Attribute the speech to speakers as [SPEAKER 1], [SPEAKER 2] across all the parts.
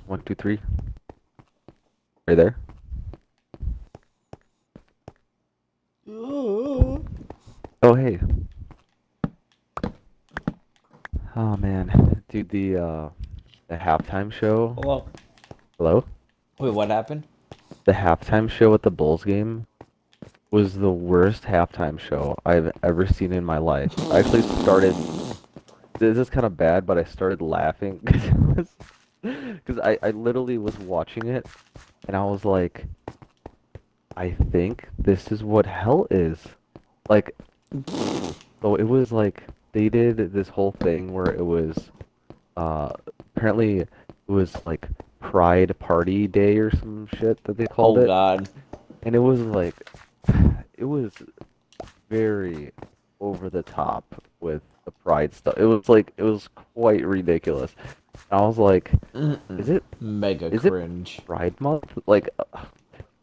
[SPEAKER 1] One, two, three. Right there. Oh, hey. Oh man, dude, the halftime show.
[SPEAKER 2] Hello.
[SPEAKER 1] Hello?
[SPEAKER 2] Wait, what happened?
[SPEAKER 1] The halftime show at the Bulls game was the worst halftime show I've ever seen in my life. I actually started. This is kind of bad, but I started laughing because I literally was watching it and I was like, I think this is what hell is. Like, so it was like they did this whole thing where it was uh apparently it was like Pride Party Day or some shit that they called
[SPEAKER 2] Oh
[SPEAKER 1] it.
[SPEAKER 2] God.
[SPEAKER 1] And it was like it was very over the top with the pride stuff. It was quite ridiculous. And I was like, is
[SPEAKER 2] Mm-mm.
[SPEAKER 1] it
[SPEAKER 2] Mega
[SPEAKER 1] is it
[SPEAKER 2] cringe.
[SPEAKER 1] Pride Month? Like, but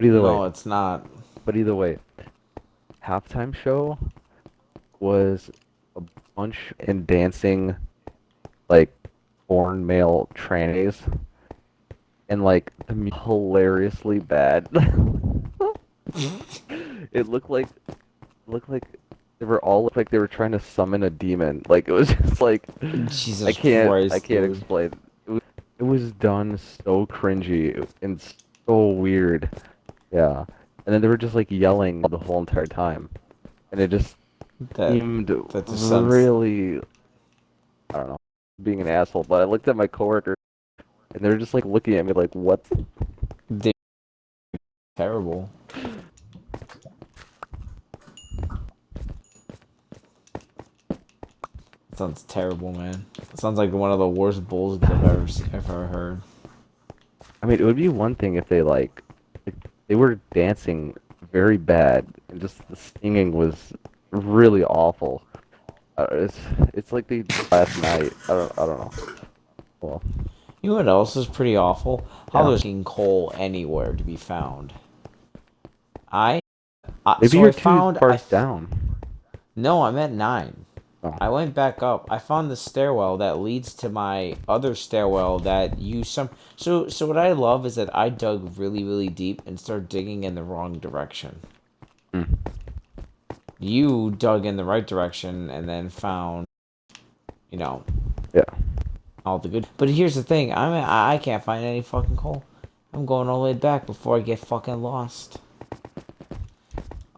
[SPEAKER 1] either way,
[SPEAKER 2] No, it's not.
[SPEAKER 1] but either way, halftime show was a bunch and dancing like born male trannies and like hilariously bad. It looked like they were all looked like they were trying to summon a demon. Like it was just like
[SPEAKER 2] Jesus
[SPEAKER 1] I
[SPEAKER 2] Christ,
[SPEAKER 1] can't
[SPEAKER 2] dude.
[SPEAKER 1] explain. It was done so cringy and so weird. Yeah. And then they were just like yelling the whole entire time. And it just
[SPEAKER 2] That
[SPEAKER 1] seemed
[SPEAKER 2] that just sounds
[SPEAKER 1] really, I don't know, being an asshole. But I looked at my coworker and they were just like looking at me like, what?
[SPEAKER 2] terrible. Sounds terrible, man. It sounds like one of the worst bullshits I've ever heard.
[SPEAKER 1] I mean, it would be one thing if like, they were dancing very bad and just the singing was really awful. It's like they did last night. I don't know. Well,
[SPEAKER 2] You know what else is pretty awful? How
[SPEAKER 1] yeah.
[SPEAKER 2] there's fucking coal anywhere to be found. I,
[SPEAKER 1] Maybe
[SPEAKER 2] so
[SPEAKER 1] you're
[SPEAKER 2] I
[SPEAKER 1] too
[SPEAKER 2] found
[SPEAKER 1] far down.
[SPEAKER 2] no, I'm at 9.
[SPEAKER 1] Oh.
[SPEAKER 2] I went back up. I found the stairwell that leads to my other stairwell that you some so what I love is that I dug really deep and started digging in the wrong direction.
[SPEAKER 1] Hmm.
[SPEAKER 2] You dug in the right direction and then found, you know,
[SPEAKER 1] Yeah.
[SPEAKER 2] all the good. But here's the thing. I can't find any fucking coal. I'm going all the way back before I get fucking lost.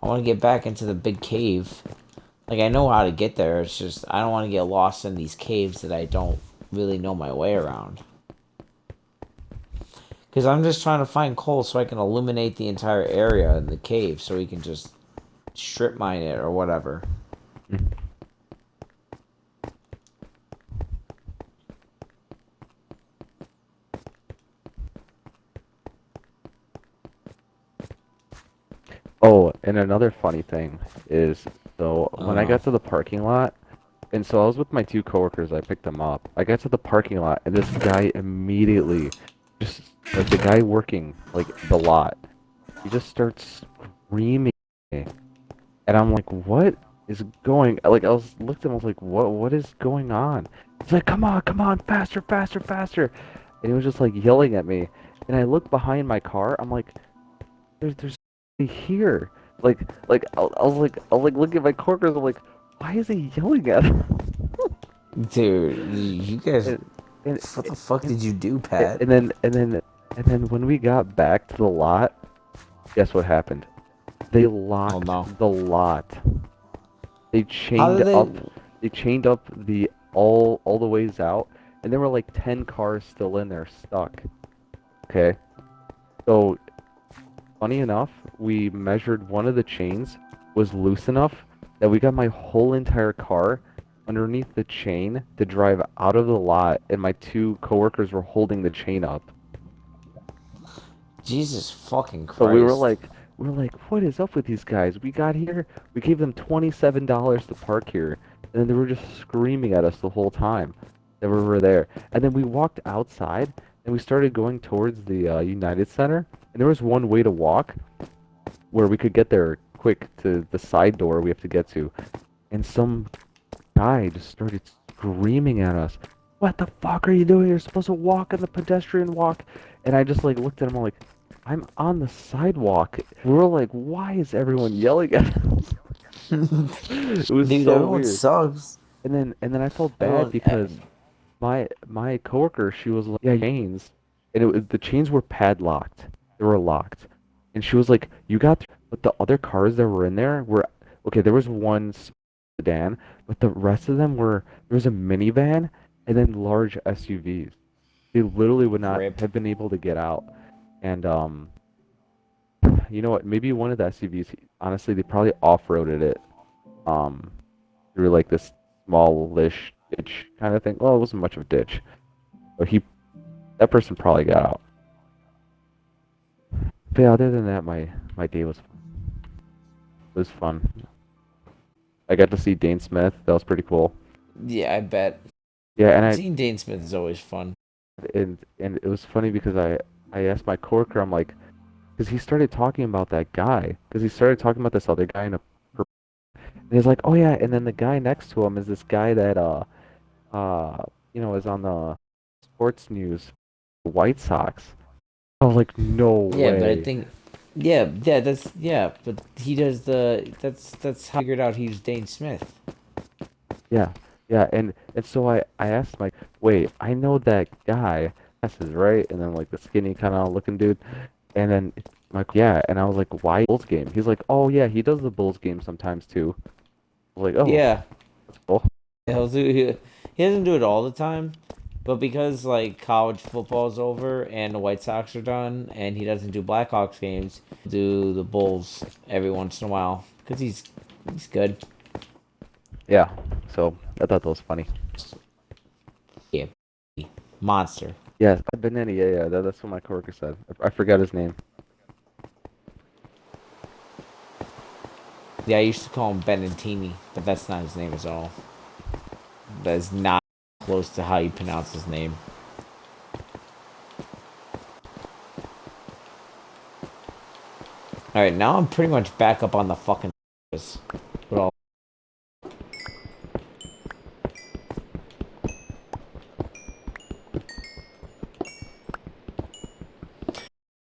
[SPEAKER 2] I want to get back into the big cave. Like, I know how to get there. It's just I don't want to get lost in these caves that I don't really know my way around. Because I'm just trying to find coal so I can illuminate the entire area in the cave so we can just strip mine it or whatever.
[SPEAKER 1] Mhm. Oh, and another funny thing is, so when I
[SPEAKER 2] Uh,
[SPEAKER 1] got to the parking lot, and so I was with my two coworkers, I picked them up. I got to the parking lot, and this guy immediately, just like the guy working like the lot, he just starts screaming at me. And I'm like, what is going? Like I was looked at him, I was like, what is going on? He's like, come on, faster, faster, faster. And he was just like yelling at me. And I look behind my car, I'm like, there's somebody here. I was like looking at my coworkers, I'm like, why is he yelling at him?
[SPEAKER 2] dude, you guys,
[SPEAKER 1] And and
[SPEAKER 2] what the fuck
[SPEAKER 1] and,
[SPEAKER 2] did you do, Pat?
[SPEAKER 1] and then when we got back to the lot, guess what happened? They
[SPEAKER 2] Oh
[SPEAKER 1] locked
[SPEAKER 2] no.
[SPEAKER 1] the lot. They
[SPEAKER 2] How
[SPEAKER 1] chained
[SPEAKER 2] did they?
[SPEAKER 1] up they chained up the all the ways out, and there were like 10 cars still in there stuck. Okay. So funny enough, we measured one of the chains was loose enough that we got my whole entire car underneath the chain to drive out of the lot, and my two coworkers were holding the chain up.
[SPEAKER 2] Jesus fucking
[SPEAKER 1] So
[SPEAKER 2] Christ.
[SPEAKER 1] we were like, what is up with these guys? We got here, we gave them $27 to park here, and then they were just screaming at us the whole time that we were there. And then we walked outside and we started going towards the United Center, and there was one way to walk where we could get there quick to the side door we have to get to, and some guy just started screaming at us. what the fuck are you doing? You're supposed to walk on the pedestrian walk. And I just like looked at him, I'm like, I'm on the sidewalk. We were like, why is everyone yelling at us? It was
[SPEAKER 2] Dude,
[SPEAKER 1] so
[SPEAKER 2] everyone
[SPEAKER 1] weird.
[SPEAKER 2] sucks.
[SPEAKER 1] And then I felt bad
[SPEAKER 2] Everyone.
[SPEAKER 1] because my coworker, she was like, yeah, chains, and the chains were padlocked. They were locked, and she was like, you got, but the other cars that were in there were okay. There was one sedan, but the rest of them were there was a minivan and then large SUVs. They literally would not
[SPEAKER 2] Rip.
[SPEAKER 1] have been able to get out. And you know what? Maybe one of the SUVs, honestly, they probably off-roaded it um through like this smallish ditch kind of thing. Well, it wasn't much of a ditch, but that person probably got out. But yeah, other than that, my day was fun. It was fun. I got to see Dane Smith. That was pretty cool.
[SPEAKER 2] Yeah, I bet.
[SPEAKER 1] Yeah, and
[SPEAKER 2] Seeing Dane Smith is always fun.
[SPEAKER 1] and it was funny because I asked my coworker, I'm like, because he started talking about that guy, because he started talking about this other guy in a, and he's like, oh yeah, and then the guy next to him is this guy that is on the sports news, White Sox. I was like, no
[SPEAKER 2] Yeah, but I
[SPEAKER 1] way.
[SPEAKER 2] think. Yeah, but he does that's how I figured out he's Dane Smith.
[SPEAKER 1] Yeah, yeah, and so I asked him like, wait, I know that guy. That's his right, and then like the skinny kind of looking dude, and then like yeah, and I was like, why Bulls game? He's like, oh yeah, he does the Bulls game sometimes too. I was like, oh,
[SPEAKER 2] Yeah,
[SPEAKER 1] that's cool.
[SPEAKER 2] he doesn't do it all the time, but because like college football's over and the White Sox are done, and he doesn't do Blackhawks games, do the Bulls every once in a while because he's good.
[SPEAKER 1] Yeah, so I thought that was funny.
[SPEAKER 2] Yeah, monster.
[SPEAKER 1] Yeah, Benetti, yeah, that's what my coworker said. I forgot his name.
[SPEAKER 2] Yeah, I used to call him Benantini, but that's not his name at all. That is not close to how you pronounce his name. Alright, now I'm pretty much back up on the fucking surface. But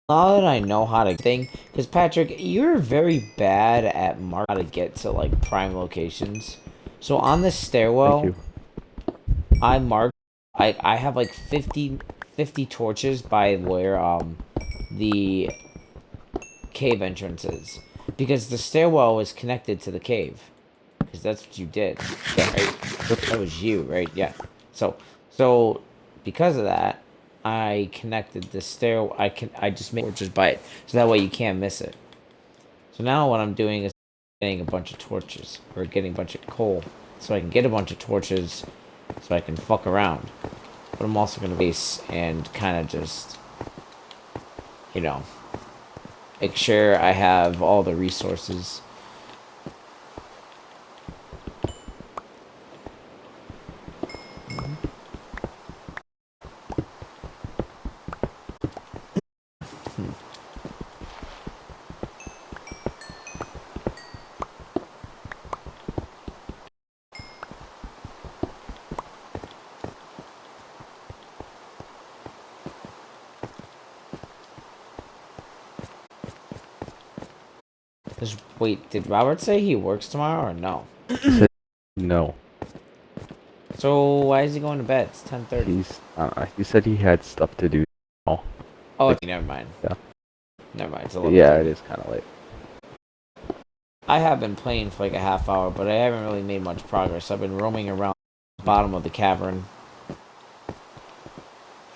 [SPEAKER 2] now that I know how to thing, because Patrick, you're very bad at how to get to like prime locations. So on this
[SPEAKER 1] Thank
[SPEAKER 2] stairwell,
[SPEAKER 1] you.
[SPEAKER 2] I marked. I have like 50 torches by where the cave entrance is, because the stairwell is connected to the cave. Because that's what you did, right? That was you, right? Yeah. So because of that, I connected the stair. I just made torches by it, so that way you can't miss it. So now what I'm doing is getting a bunch of torches or getting a bunch of coal, so I can get a bunch of torches, so I can fuck around. But I'm also gonna base and kind of just, you know, make sure I have all the resources. Just wait, did Robert say he works tomorrow or no?
[SPEAKER 1] He said no.
[SPEAKER 2] So why is he going to bed? It's 10:30.
[SPEAKER 1] He said he had stuff to do. Oh,
[SPEAKER 2] Oh,
[SPEAKER 1] like,
[SPEAKER 2] okay, never mind.
[SPEAKER 1] yeah.
[SPEAKER 2] Never mind. It's
[SPEAKER 1] Yeah, it
[SPEAKER 2] 11:30.
[SPEAKER 1] is kind of late.
[SPEAKER 2] I have been playing for like a half hour, but I haven't really made much progress. I've been roaming around the bottom of the cavern.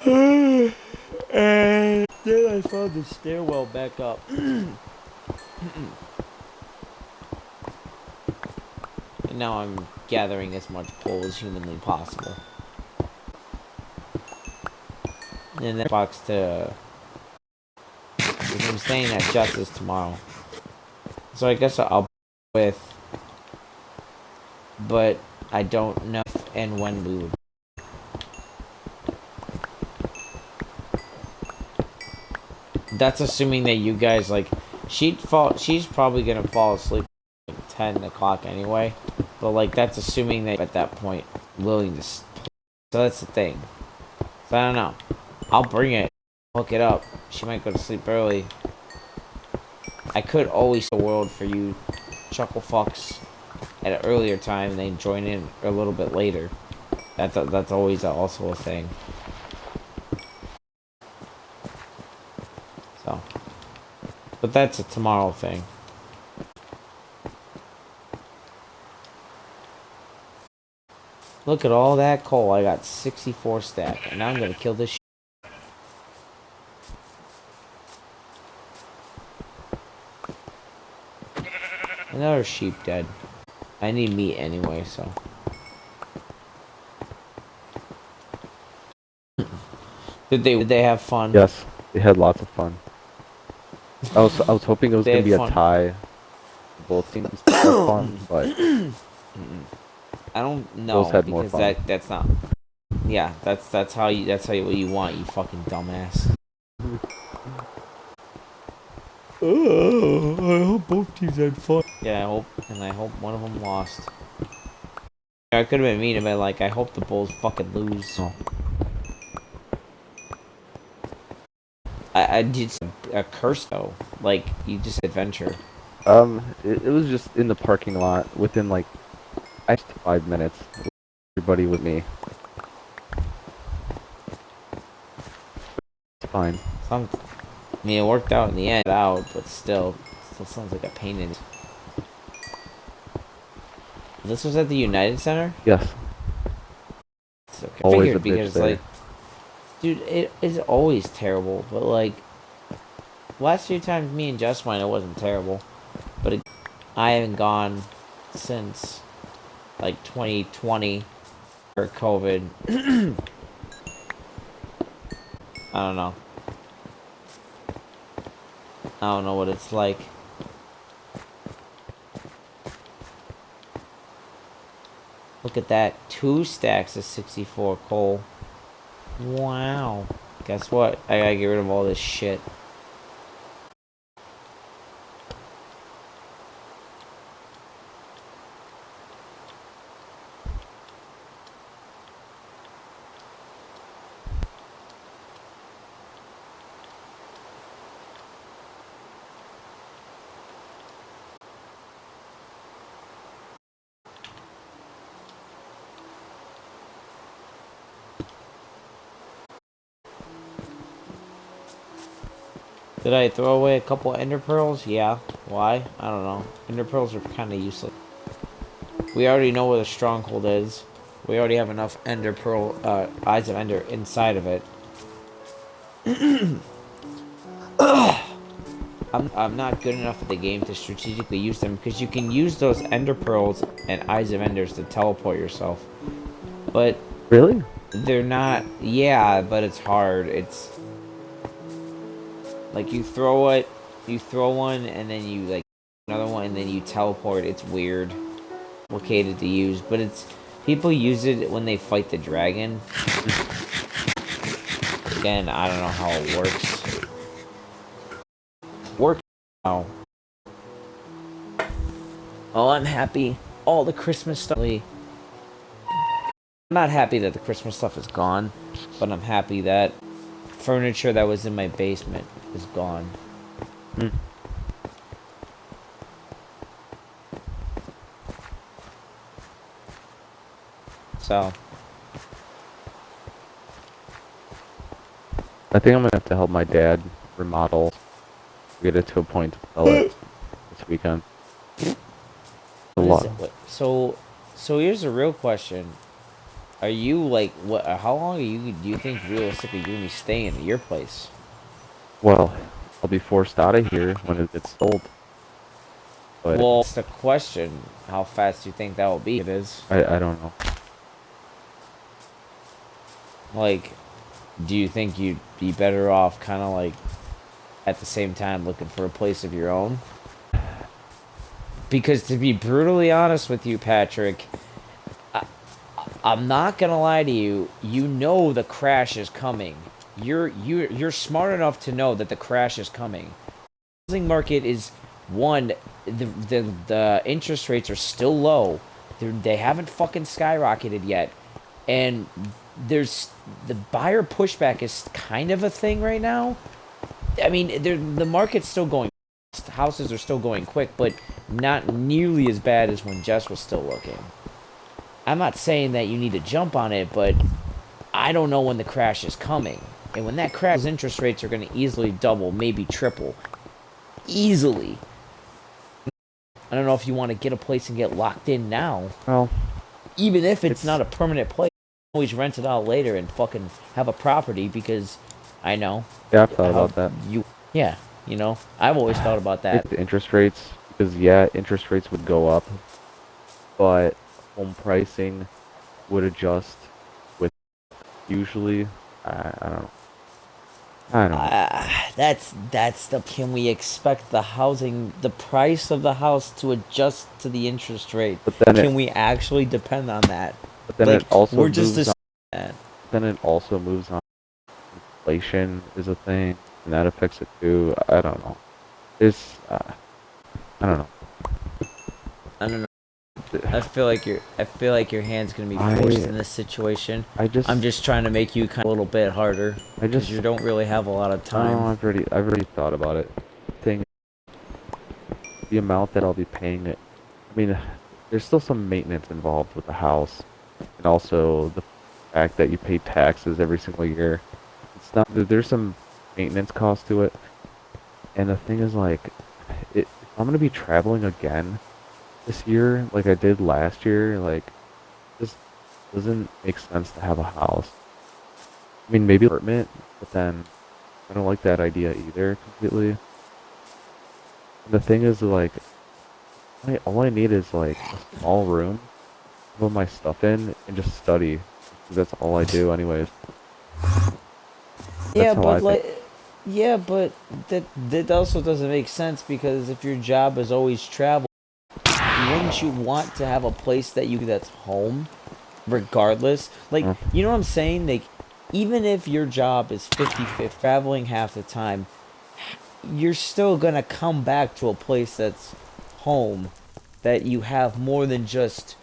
[SPEAKER 2] And then I found the stairwell back up. And now I'm gathering as much coal as humanly possible. And then box to. Because I'm staying at Justice tomorrow. So I guess I'll with. But I don't know if and when we would. That's assuming that you guys like. She's probably gonna fall asleep at 10 o'clock anyway. But like that's assuming that at that point willing to So that's the thing. So I don't know. I'll bring it. Hook it up. She might go to sleep early. I could always the world for you chuckle fucks at an earlier time and then join in a little bit later. That's always also a thing. So, but that's a tomorrow thing. Look at all that coal. I got 64 stack, and now I'm gonna kill this. Another sheep dead. I need meat anyway, so. Did they have fun?
[SPEAKER 1] Yes, they had lots of fun. I was hoping it was
[SPEAKER 2] They
[SPEAKER 1] gonna
[SPEAKER 2] had
[SPEAKER 1] be a
[SPEAKER 2] fun.
[SPEAKER 1] tie. Both teams had fun, but
[SPEAKER 2] I don't
[SPEAKER 1] Bills
[SPEAKER 2] know
[SPEAKER 1] had more
[SPEAKER 2] because
[SPEAKER 1] fun.
[SPEAKER 2] that's not. Yeah, that's how you what you want, you fucking dumbass. I hope both teams had fun. Yeah, I hope one of them lost. I could have been mean about like I hope the Bulls fucking lose.
[SPEAKER 1] Oh.
[SPEAKER 2] I did a curse though, like you just adventure.
[SPEAKER 1] It was just in the parking lot within like, I 5 minutes. Everybody with me. It's fine.
[SPEAKER 2] I mean, it worked out in the end, but still sounds like a pain in. This was at the United Center.
[SPEAKER 1] Yes.
[SPEAKER 2] It's okay.
[SPEAKER 1] Always a
[SPEAKER 2] Figured
[SPEAKER 1] bitch
[SPEAKER 2] because
[SPEAKER 1] there.
[SPEAKER 2] like, dude, it is always terrible. But like, last few times me and Jess went, it wasn't terrible. But I haven't gone since like 2020 or COVID. I don't know. I don't know what it's like. Look at that. 2 stacks of 64 coal. Wow. Guess what? I gotta get rid of all this shit. Did I throw away a couple ender pearls? Yeah. Why? I don't know. Ender pearls are kind of useless. We already know where the stronghold is. We already have enough ender pearl, eyes of ender inside of it. I'm not good enough at the game to strategically use them because you can use those ender pearls and eyes of enders to teleport yourself. But
[SPEAKER 1] Really?
[SPEAKER 2] they're not. Yeah, but it's hard. It's like you throw one, and then you like another one, and then you teleport. It's weird, complicated to use, but it's people use it when they fight the dragon. Again, I don't know how it works. Work now. Oh, I'm happy. All the Christmas stuff. I'm not happy that the Christmas stuff is gone, but I'm happy that furniture that was in my basement is gone.
[SPEAKER 1] Mm.
[SPEAKER 2] So
[SPEAKER 1] I think I'm gonna have to help my dad remodel. Get it to a point to sell it this weekend. A
[SPEAKER 2] what is
[SPEAKER 1] lot.
[SPEAKER 2] it? So here's a real question. Are you like what? How long do you think realistically you're gonna be staying at your place?
[SPEAKER 1] Well, I'll be forced out of here when it gets sold. But
[SPEAKER 2] Well, it's the question. How fast do you think that will be? It is.
[SPEAKER 1] I don't know.
[SPEAKER 2] Like, do you think you'd be better off kind of like at the same time looking for a place of your own? Because to be brutally honest with you, Patrick, I'm not gonna lie to you. You know the crash is coming. You're smart enough to know that the crash is coming. The housing market is one. The interest rates are still low. They haven't fucking skyrocketed yet, and there's the buyer pushback is kind of a thing right now. I mean, the market's still going. Houses are still going quick, but not nearly as bad as when Jess was still looking. I'm not saying that you need to jump on it, but I don't know when the crash is coming. And when that crash, interest rates are going to easily double, maybe triple. Easily. I don't know if you want to get a place and get locked in now.
[SPEAKER 1] Well,
[SPEAKER 2] Even if it's not a permanent place, always rent it out later and fucking have a property because I know.
[SPEAKER 1] yeah, I've thought
[SPEAKER 2] How
[SPEAKER 1] about that.
[SPEAKER 2] yeah, I've always thought about that.
[SPEAKER 1] Like the interest rates, because yeah, interest rates would go up, but home pricing would adjust with usually. I don't know. I don't know.
[SPEAKER 2] That's the. Can we expect the price of the house to adjust to the interest rate?
[SPEAKER 1] But then
[SPEAKER 2] Can we actually depend on that?
[SPEAKER 1] but then
[SPEAKER 2] Like,
[SPEAKER 1] it also
[SPEAKER 2] we're just
[SPEAKER 1] moves on.
[SPEAKER 2] that.
[SPEAKER 1] Then it also moves on. Inflation is a thing, and that affects it too. I don't know. It's I don't know.
[SPEAKER 2] I don't know. I feel like your hand's gonna be forced in this situation. I'm just trying to make you kind of a little bit harder because you don't really have a lot of time.
[SPEAKER 1] Oh, I've already thought about it. Thing, the amount that I'll be paying it. I mean, there's still some maintenance involved with the house, and also the fact that you pay taxes every single year. It's not. There's some maintenance cost to it, and the thing is like, if I'm gonna be traveling again this year, like I did last year, like, this doesn't make sense to have a house. I mean, maybe an apartment, but then I don't like that idea either completely. And the thing is, like, all I need is like a small room, to put my stuff in, and just study. 'Cause that's all I do, anyways.
[SPEAKER 2] Yeah,
[SPEAKER 1] That's how I
[SPEAKER 2] but
[SPEAKER 1] think.
[SPEAKER 2] that also doesn't make sense because if your job is always travel, wouldn't you want to have a place that's home, regardless? Like,
[SPEAKER 1] Uh,
[SPEAKER 2] you know what I'm saying? Like, even if your job is 50-50, traveling half the time, you're still gonna come back to a place that's home, that you have more than just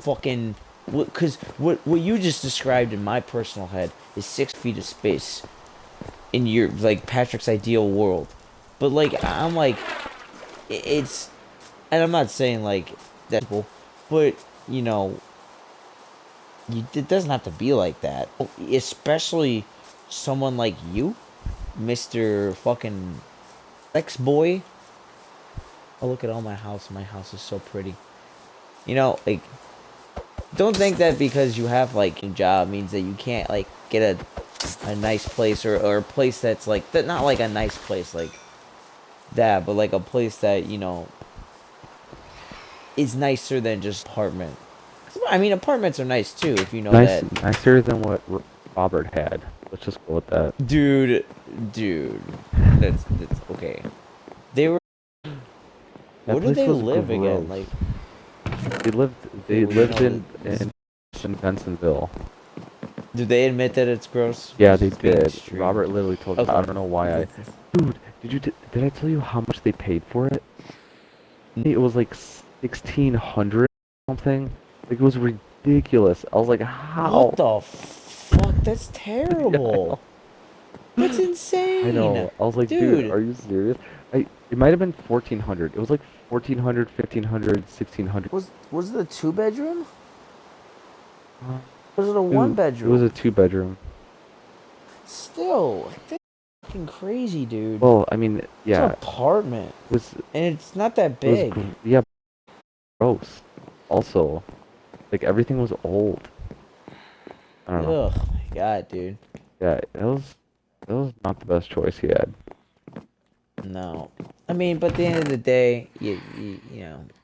[SPEAKER 2] fucking. Because what you just described in my personal head is 6 feet of space in your like Patrick's ideal world, but like I'm like it's, and I'm not saying like that, but you know, it doesn't have to be like that. Especially someone like you, Mister Fucking Sex Boy. Oh, look at all my house. My house is so pretty. Like, don't think that because you have like a job means that you can't like get a nice place, or a place that's like that, not like a nice place like that, but like a place that is nicer than just apartment. I mean, apartments are nice too if you know that.
[SPEAKER 1] nicer than what Robert had. Let's just go with that.
[SPEAKER 2] Dude, dude, that's okay. They were.
[SPEAKER 1] That
[SPEAKER 2] Where did
[SPEAKER 1] place
[SPEAKER 2] they
[SPEAKER 1] was
[SPEAKER 2] live again?
[SPEAKER 1] gross.
[SPEAKER 2] Like,
[SPEAKER 1] They lived
[SPEAKER 2] okay,
[SPEAKER 1] they
[SPEAKER 2] well,
[SPEAKER 1] lived in Bensonville.
[SPEAKER 2] do they admit that it's gross?
[SPEAKER 1] Yeah, they
[SPEAKER 2] Just being
[SPEAKER 1] did.
[SPEAKER 2] extreme.
[SPEAKER 1] Robert literally told me. I
[SPEAKER 2] Okay.
[SPEAKER 1] don't know why I. Dude, did I tell you how much they paid for it? It was like 1,600 something. Like it was ridiculous. I was like,
[SPEAKER 2] What
[SPEAKER 1] how?
[SPEAKER 2] the fuck? That's
[SPEAKER 1] Yeah, I know.
[SPEAKER 2] terrible. That's
[SPEAKER 1] I
[SPEAKER 2] insane,
[SPEAKER 1] know. I was like, dude,
[SPEAKER 2] dude.
[SPEAKER 1] are you serious? It might have been 1,400. It was like 1,400, 1,500, 1,600.
[SPEAKER 2] Was it a 2 bedroom?
[SPEAKER 1] Uh,
[SPEAKER 2] Was it a one
[SPEAKER 1] It was a
[SPEAKER 2] bedroom?
[SPEAKER 1] 2 bedroom.
[SPEAKER 2] Still, that's fucking crazy, dude.
[SPEAKER 1] Well, I mean,
[SPEAKER 2] It's an
[SPEAKER 1] yeah,
[SPEAKER 2] apartment,
[SPEAKER 1] was
[SPEAKER 2] and it's not that
[SPEAKER 1] it was
[SPEAKER 2] big.
[SPEAKER 1] yeah, gross. Also, like everything was old. I don't know.
[SPEAKER 2] Ugh, my god, dude.
[SPEAKER 1] Yeah, it was not the best choice he had.
[SPEAKER 2] No. I mean, but at the end of the day,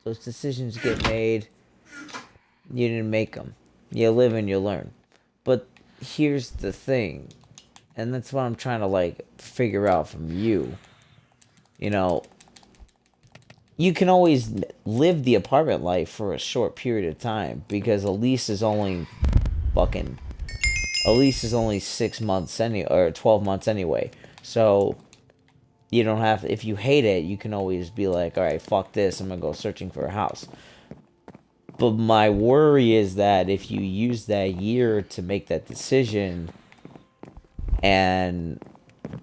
[SPEAKER 2] those decisions get made. You didn't make them. You live and you learn. But here's the thing, and that's what I'm trying to like figure out from you. You know, you can always live the apartment life for a short period of time because fucking a lease is only 6 months or 12 months anyway. So you don't have, if you hate it, you can always be like, all right, fuck this, I'm gonna go searching for a house. But my worry is that if you use that year to make that decision, and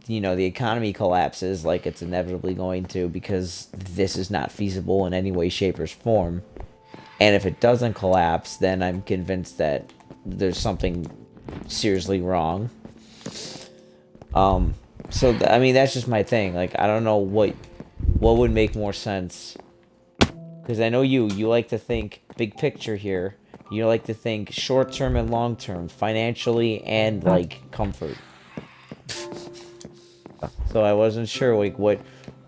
[SPEAKER 2] the economy collapses like it's inevitably going to, because this is not feasible in any way, shape, or form. And if it doesn't collapse, then I'm convinced that there's something seriously wrong. I mean, that's just my thing. Like, I don't know what would make more sense. Because I know you like to think big picture here. You like to think short term and long term, financially and like comfort. So I wasn't sure like what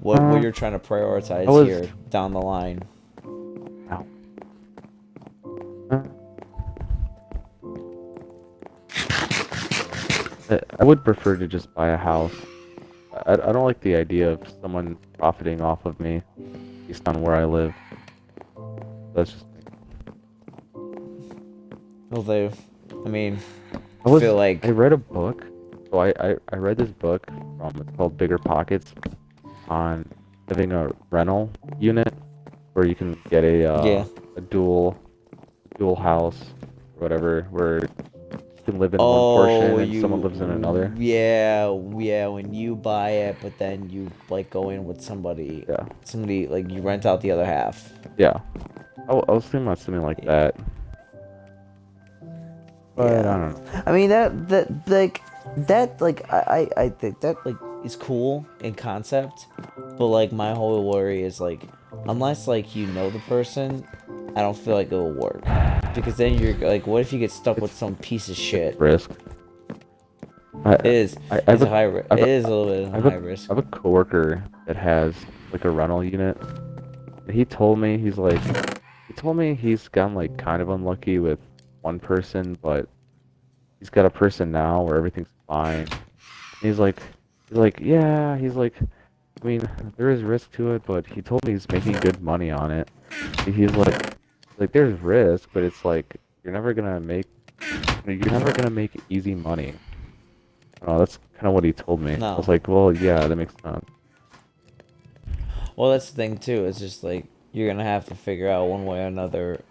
[SPEAKER 2] you're trying to prioritize here down the line.
[SPEAKER 1] I would prefer to just buy a house. I don't like the idea of someone profiting off of me based on where I live. That's just
[SPEAKER 2] Although, I mean, I feel like
[SPEAKER 1] I read a book. So I read this book it's called Bigger Pockets on having a rental unit where you can get a dual house or whatever where you can live in one portion and someone lives in another.
[SPEAKER 2] Yeah, when you buy it, but then you like go in with somebody.
[SPEAKER 1] Yeah.
[SPEAKER 2] Somebody like you rent out the other half.
[SPEAKER 1] Yeah. I was thinking about something like that. But I don't know.
[SPEAKER 2] I mean I think that like is cool in concept, but like my whole worry is like unless like you know the person, I don't feel like it will work. Because then you're like, what if you get stuck with some piece of shit?
[SPEAKER 1] Risk.
[SPEAKER 2] It is. It's a high risk. It is a little bit of high risk.
[SPEAKER 1] I have a coworker that has like a rental unit. And he told me he's gotten like kind of unlucky with one person, but he's got a person now where everything's fine. And he's like, yeah, I mean, there is risk to it, but he told me he's making good money on it. He's like there's risk, but it's like you're never gonna make easy money. Oh, that's kind of what he told me.
[SPEAKER 2] No.
[SPEAKER 1] I was like, well, yeah, that makes sense.
[SPEAKER 2] Well, that's the thing too. It's just like you're gonna have to figure out one way or another.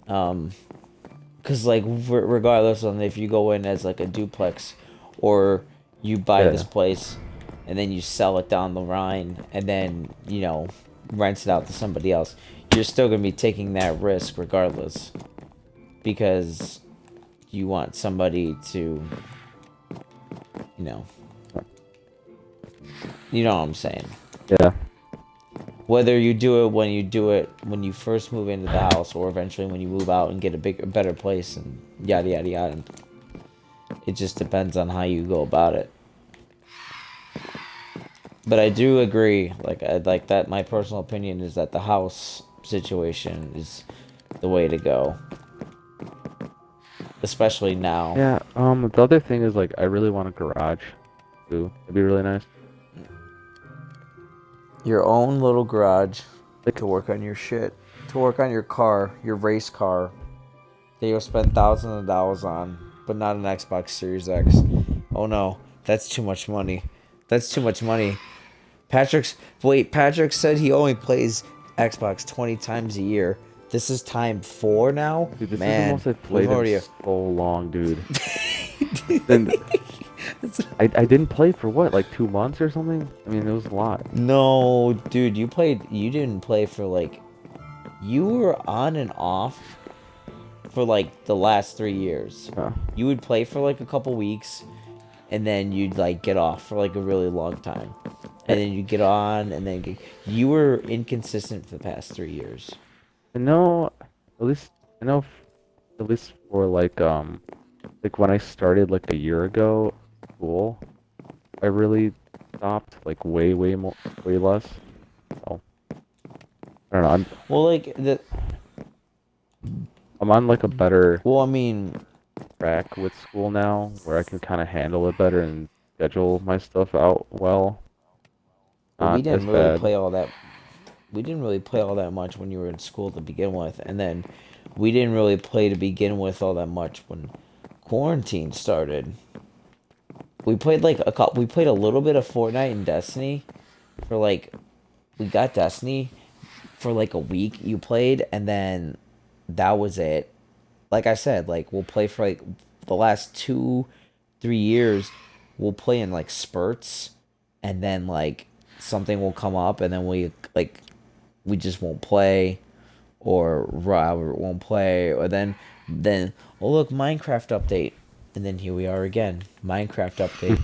[SPEAKER 2] Cause like regardless of if you go in as like a duplex, or you buy this place, and then you sell it down the line, and then rents it out to somebody else, you're still gonna be taking that risk regardless, because you want somebody to, you know what I'm saying.
[SPEAKER 1] Yeah.
[SPEAKER 2] Whether you do it when you first move into the house, or eventually when you move out and get a better place, and yada yada yada. It just depends on how you go about it. But I do agree, like that. My personal opinion is that the house situation is the way to go, especially now.
[SPEAKER 1] Yeah. The other thing is like I really want a garage, too. It'd be really nice.
[SPEAKER 2] Your own little garage, to work on your shit, to work on your car, your race car, that you'll spend thousands of dollars on, but not an Xbox Series X. Oh no, that's too much money. That's too much money. Patrick said he only plays Xbox 20 times a year. This is time 4 now?
[SPEAKER 1] Dude, this
[SPEAKER 2] Man,
[SPEAKER 1] is the most I've played in so long, dude. And I didn't play for what, like 2 months or something? I mean, it was a lot.
[SPEAKER 2] No, dude, you didn't play for like, you were on and off for like the last 3 years.
[SPEAKER 1] Yeah.
[SPEAKER 2] You would play for like a couple weeks, and then you'd like get off for like a really long time. And then you get on, and then you were inconsistent for the past 3 years.
[SPEAKER 1] I know at least for like when I started like a year ago, school, I really stopped like way less. So I don't know. I'm on like a better track with school now, where I can kind of handle it better and schedule my stuff out well.
[SPEAKER 2] We didn't really play all that. We didn't really play all that much when you were in school to begin with, and then we didn't really play to begin with all that much when quarantine started. We played we played a little bit of Fortnite and Destiny for like, we got Destiny for like a week. You played, and then that was it. Like I said, like we'll play for like the last 2, 3 years. We'll play in like spurts, and then like something will come up, and then we just won't play, or Robert won't play, or then oh look, Minecraft update, and then here we are again, Minecraft update.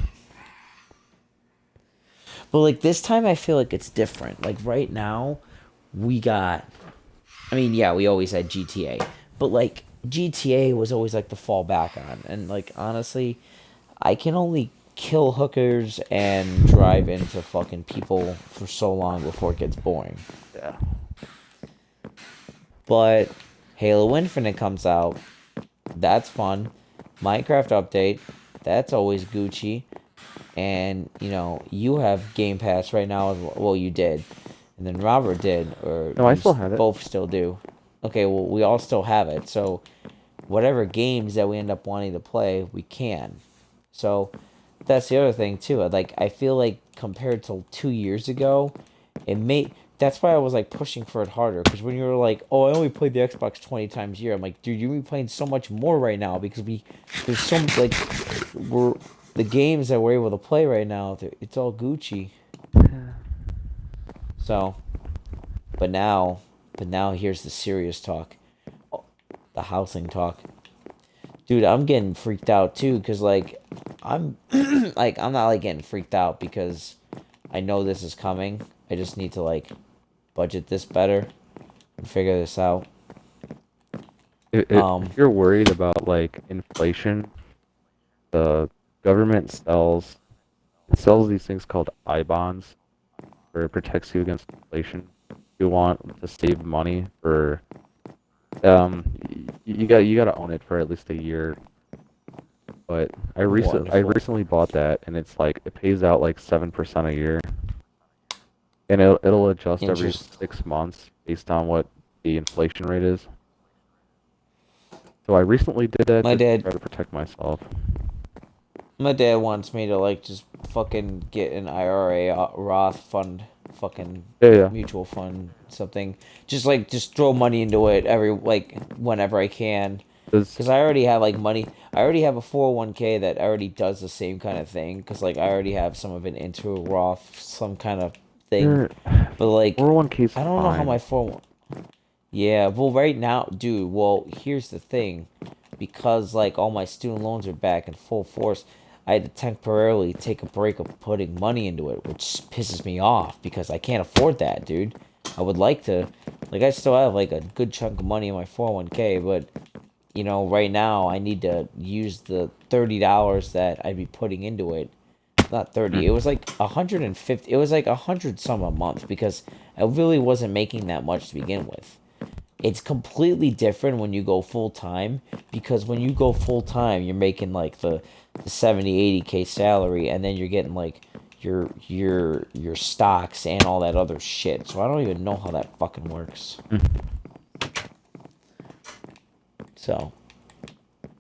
[SPEAKER 2] But like this time, I feel like it's different. Like right now, we got. I mean, yeah, we always had GTA, but like GTA was always like the fallback on, and like honestly, I can only kill hookers and drive into fucking people for so long before it gets boring.
[SPEAKER 1] Yeah.
[SPEAKER 2] But Halo Infinite comes out, that's fun. Minecraft update, that's always Gucci. And you have Game Pass right now as well. Well, you did, and then Robert did, or
[SPEAKER 1] No, I still have it.
[SPEAKER 2] both still do. Okay, well we all still have it. So whatever games that we end up wanting to play, we can. So that's the other thing too. Like I feel like compared to 2 years ago, it may. That's why I was like pushing for it harder. Because when you were like, "Oh, I only played the Xbox 20 times a year," I'm like, "Dude, you're playing so much more right now because there's so like we're the games that we're able to play right now. It's all Gucci." So, but now, here's the serious talk, the housing talk. Dude, I'm getting freaked out too, cause like I'm like I'm not like getting freaked out because I know this is coming. I just need to like budget this better and figure this out.
[SPEAKER 1] If you're worried about like inflation, the government sells these things called I bonds, where it protects you against inflation. You want to save money for you got to own it for at least a year. But I
[SPEAKER 2] Wonderful.
[SPEAKER 1] recently bought that, and it's like it pays out like 7% a year, and it'll adjust every
[SPEAKER 2] Interest.
[SPEAKER 1] 6 months based on what the inflation rate is. So I recently did that
[SPEAKER 2] My
[SPEAKER 1] just to
[SPEAKER 2] dad
[SPEAKER 1] try to protect myself.
[SPEAKER 2] my dad wants me to like just fucking get an IRA Roth fund, fucking
[SPEAKER 1] Yeah, yeah.
[SPEAKER 2] mutual fund, something. Just throw money into it every like whenever I can.
[SPEAKER 1] Does
[SPEAKER 2] Cause I already have like money. I already have a 401k that already does the same kind of thing. Cause like I already have some of it into a Roth, some kind of thing.
[SPEAKER 1] your
[SPEAKER 2] But like,
[SPEAKER 1] 401k's
[SPEAKER 2] I don't know how
[SPEAKER 1] fine?
[SPEAKER 2] my 401. Yeah, well, right now, dude. Well, here's the thing, because like all my student loans are back in full force. I had to temporarily take a break of putting money into it, which pisses me off because I can't afford that, dude. I would like to, like, I still have like a good chunk of money in my 401k, but right now I need to use the $30 that I'd be putting into it. Not 30. It
[SPEAKER 1] Hmm.
[SPEAKER 2] was like 150. It was like 100 some a month because I really wasn't making that much to begin with. It's completely different when you go full time because when you go full time, you're making like the 70, 80K salary, and then you're getting like your stocks and all that other shit. So I don't even know how that fucking works. So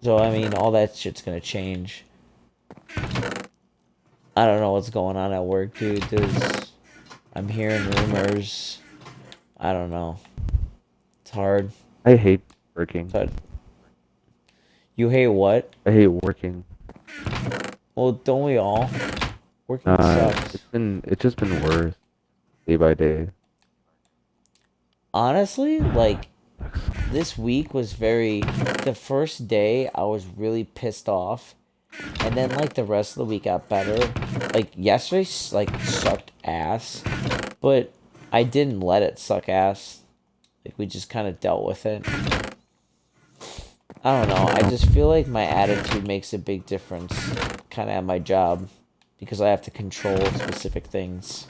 [SPEAKER 2] I mean, all that shit's gonna change. I don't know what's going on at work, dude. I'm hearing rumors. I don't know. It's hard.
[SPEAKER 1] I hate working.
[SPEAKER 2] But you hate what?
[SPEAKER 1] I hate working.
[SPEAKER 2] Well, don't we all? Working sucks.
[SPEAKER 1] It's just been worse day by day.
[SPEAKER 2] Honestly, like this week was very. The first day I was really pissed off, and then like the rest of the week got better. Like yesterday, like sucked ass, but I didn't let it suck ass. Like we just kind of dealt with it. I don't know. I just feel like my attitude makes a big difference, kind of at my job, because I have to control specific things.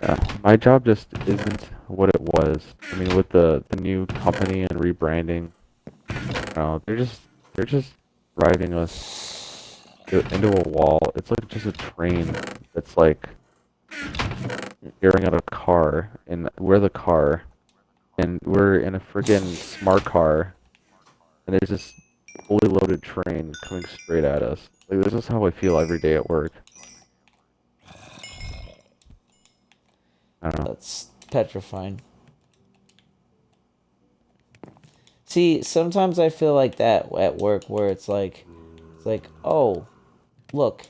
[SPEAKER 1] Yeah, my job just isn't what it was. I mean, with the new company and rebranding, they're just driving us into a wall. It's like just a train that's like staring at a car, and we're the car, and we're in a friggin' smart car, and there's this fully loaded train coming straight at us. Like this is how I feel every day at work. I don't know.
[SPEAKER 2] That's petrifying. See, sometimes I feel like that at work where it's like, oh, look,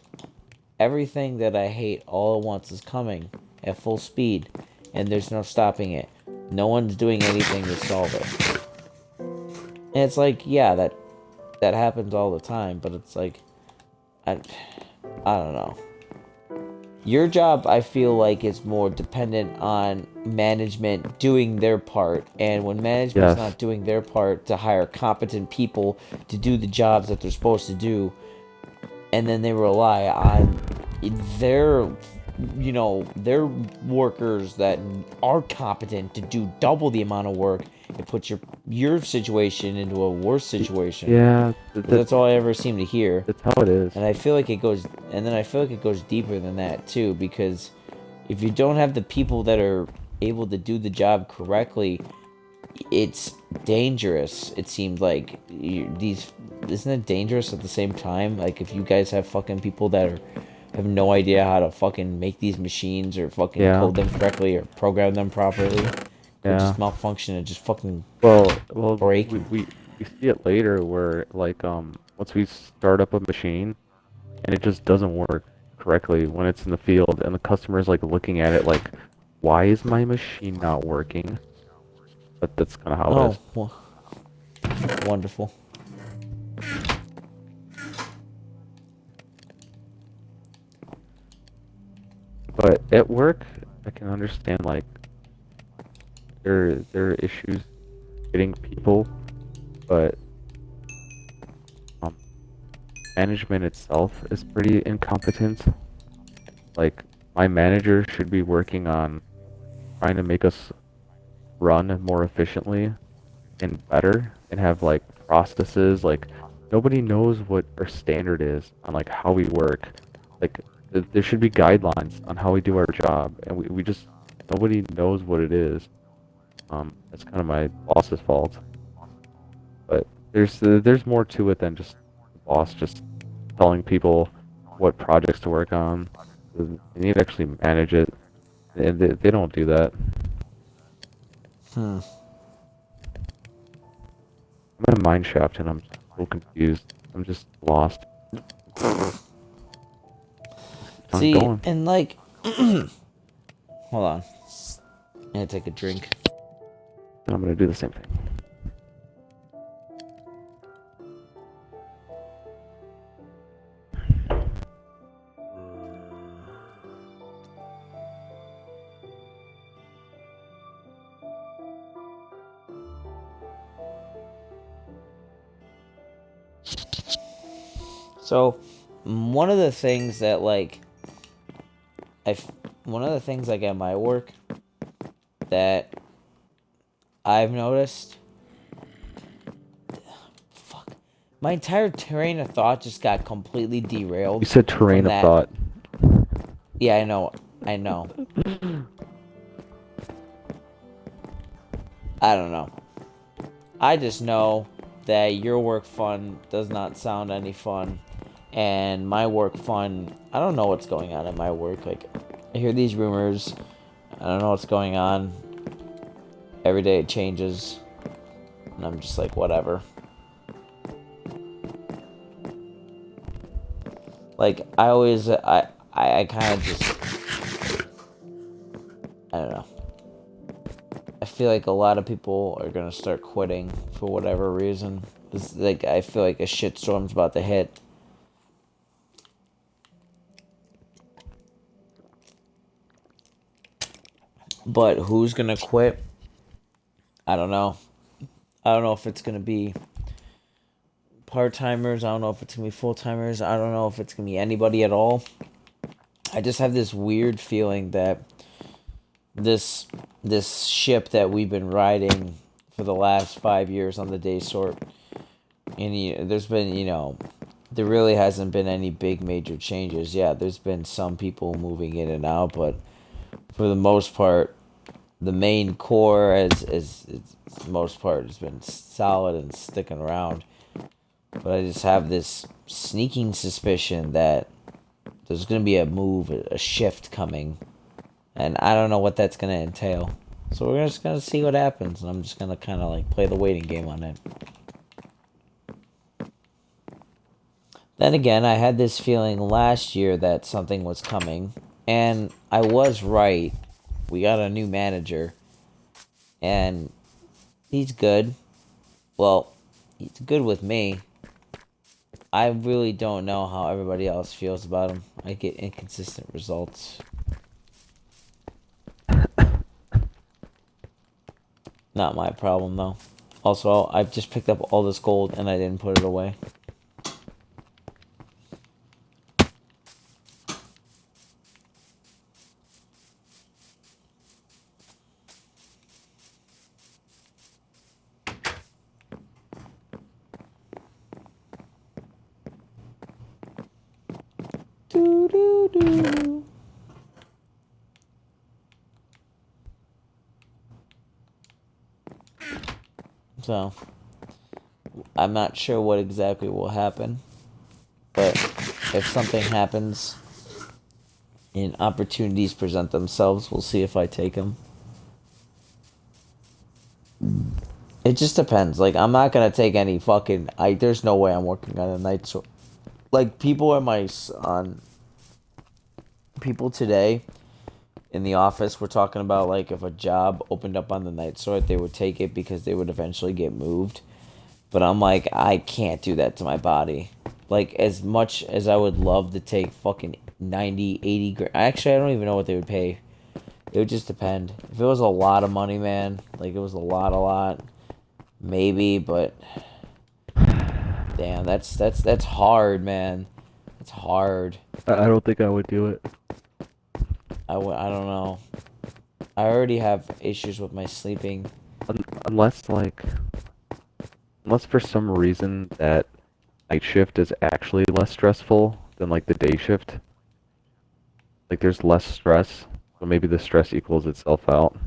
[SPEAKER 2] everything that I hate all at once is coming at full speed, and there's no stopping it. No one's doing anything to solve it. And it's like, yeah, that happens all the time, but it's like, I, I don't know. Your job, I feel like, is more dependent on management doing their part. And when management's
[SPEAKER 1] Yes.
[SPEAKER 2] not doing their part to hire competent people to do the jobs that they're supposed to do, and then they rely on their, their workers that are competent to do double the amount of work, it puts your situation into a worse situation.
[SPEAKER 1] Yeah,
[SPEAKER 2] That's all I ever seem to hear.
[SPEAKER 1] that's how it is.
[SPEAKER 2] And I feel like it goes, and then I feel like it goes deeper than that too, because if you don't have the people that are able to do the job correctly, it's dangerous. It seems like isn't it dangerous at the same time? Like if you guys have fucking people that have no idea how to fucking make these machines or fucking
[SPEAKER 1] Yeah,
[SPEAKER 2] code them correctly or program them properly, could
[SPEAKER 1] yeah.
[SPEAKER 2] just malfunction and just fucking
[SPEAKER 1] Well,
[SPEAKER 2] break.
[SPEAKER 1] we see it later where like once we start up a machine and it just doesn't work correctly when it's in the field and the customer's like looking at it like, why is my machine not working? But that's kind of how it
[SPEAKER 2] Oh,
[SPEAKER 1] is.
[SPEAKER 2] well, wonderful.
[SPEAKER 1] But at work, I can understand like there are issues getting people, but um, management itself is pretty incompetent. Like my manager should be working on trying to make us run more efficiently and better and have like processes. Like nobody knows what our standard is on like how we work. Like there should be guidelines on how we do our job, and we just nobody knows what it is. That's kind of my boss's fault. But there's more to it than just the boss just telling people what projects to work on. They need to actually manage it, and they don't do that.
[SPEAKER 2] Hmm.
[SPEAKER 1] I'm in a mine shaft and I'm so confused. I'm just lost. I'm
[SPEAKER 2] See,
[SPEAKER 1] going.
[SPEAKER 2] and like, hold on. I'm gonna take a drink.
[SPEAKER 1] And I'm gonna do the same thing.
[SPEAKER 2] So, one of the things that like, one of the things like at my work that I've noticed, fuck, my entire train of thought just got completely derailed
[SPEAKER 1] You said
[SPEAKER 2] from
[SPEAKER 1] terrain of
[SPEAKER 2] that.
[SPEAKER 1] thought.
[SPEAKER 2] Yeah, I know. I don't know. I just know that your work fun does not sound any fun, and my work fun, I don't know what's going on at my work. Like, I hear these rumors. I don't know what's going on. Every day it changes, and I'm just like, whatever. Like, I kind of just, I don't know. I feel like a lot of people are gonna start quitting for whatever reason. This, like, I feel like a shitstorm's about to hit. But who's gonna quit? I don't know. I don't know if it's gonna be part-timers. I don't know if it's gonna be full-timers. I don't know if it's gonna be anybody at all. I just have this weird feeling that this ship that we've been riding for the last 5 years on the day sort, and there's been, there really hasn't been any big major changes. Yeah, there's been some people moving in and out, but for the most part, the main core as most part has been solid and sticking around. But I just have this sneaking suspicion that there's gonna be a move, a shift coming, and I don't know what that's gonna entail. So we're just gonna see what happens, and I'm just gonna kind of like play the waiting game on it. Then again, I had this feeling last year that something was coming, and I was right. We got a new manager, and he's good. Well, he's good with me. I really don't know how everybody else feels about him. I get inconsistent results. Not my problem, though. Also, I've just picked up all this gold, and I didn't put it away. Doo doo doo. So, I'm not sure what exactly will happen, but if something happens and opportunities present themselves, we'll see if I take them. It just depends. Like, I'm not gonna take any fucking. There's no way I'm working on a night so. Like, people at my on. People today in the office were talking about like if a job opened up on the night sort, they would take it because they would eventually get moved. But I'm like, I can't do that to my body. Like, as much as I would love to take fucking 90, 80 grand. Actually, I don't even know what they would pay. It would just depend. If it was a lot of money, man, like it was a lot, maybe, but damn, that's hard, man. It's hard.
[SPEAKER 1] I don't think I would do it.
[SPEAKER 2] I don't know. I already have issues with my sleeping.
[SPEAKER 1] Unless like, unless for some reason that night shift is actually less stressful than like the day shift. Like there's less stress, so maybe the stress equals itself out.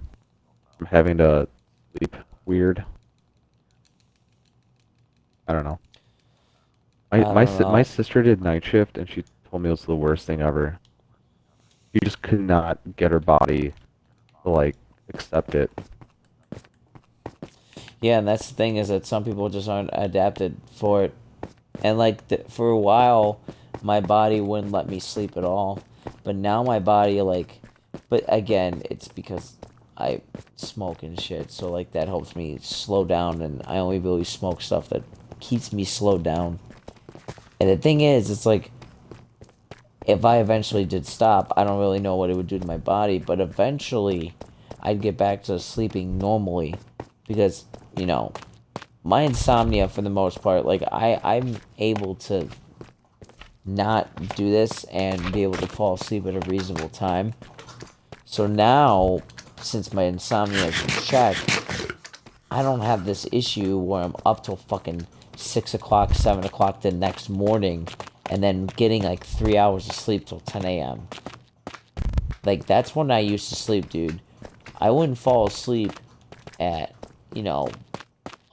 [SPEAKER 1] I'm having to sleep weird. I don't know.
[SPEAKER 2] I don't
[SPEAKER 1] My
[SPEAKER 2] know.
[SPEAKER 1] sister did night shift and she told me it was the worst thing ever. She just could not get her body to like accept it.
[SPEAKER 2] Yeah, and that's the thing is that some people just aren't adapted for it. And like for a while, my body wouldn't let me sleep at all. But now my body like, but again, it's because I smoke and shit. So like that helps me slow down, and I only really smoke stuff that keeps me slowed down. And the thing is, it's like if I eventually did stop, I don't really know what it would do to my body, but eventually I'd get back to sleeping normally because, you know, my insomnia for the most part, like I'm able to not do this and be able to fall asleep at a reasonable time. So now, since my insomnia is in check, I don't have this issue where I'm up till fucking 6 o'clock, 7 o'clock the next morning, and then getting like 3 hours of sleep till 10 a.m. Like, that's when I used to sleep, dude. I wouldn't fall asleep at, you know,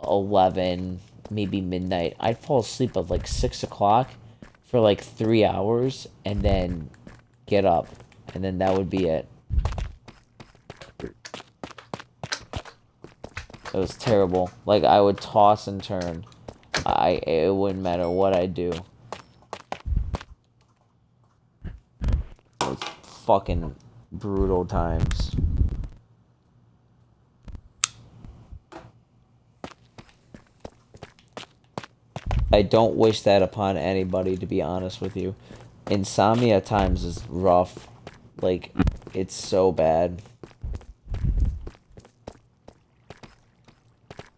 [SPEAKER 2] 11, maybe midnight. I'd fall asleep at like 6 o'clock for like 3 hours and then get up. And then that would be it. It was terrible. Like, I would toss and turn. It wouldn't matter what I do. It was fucking brutal times. I don't wish that upon anybody, to be honest with you. Insomnia at times is rough. Like, it's so bad.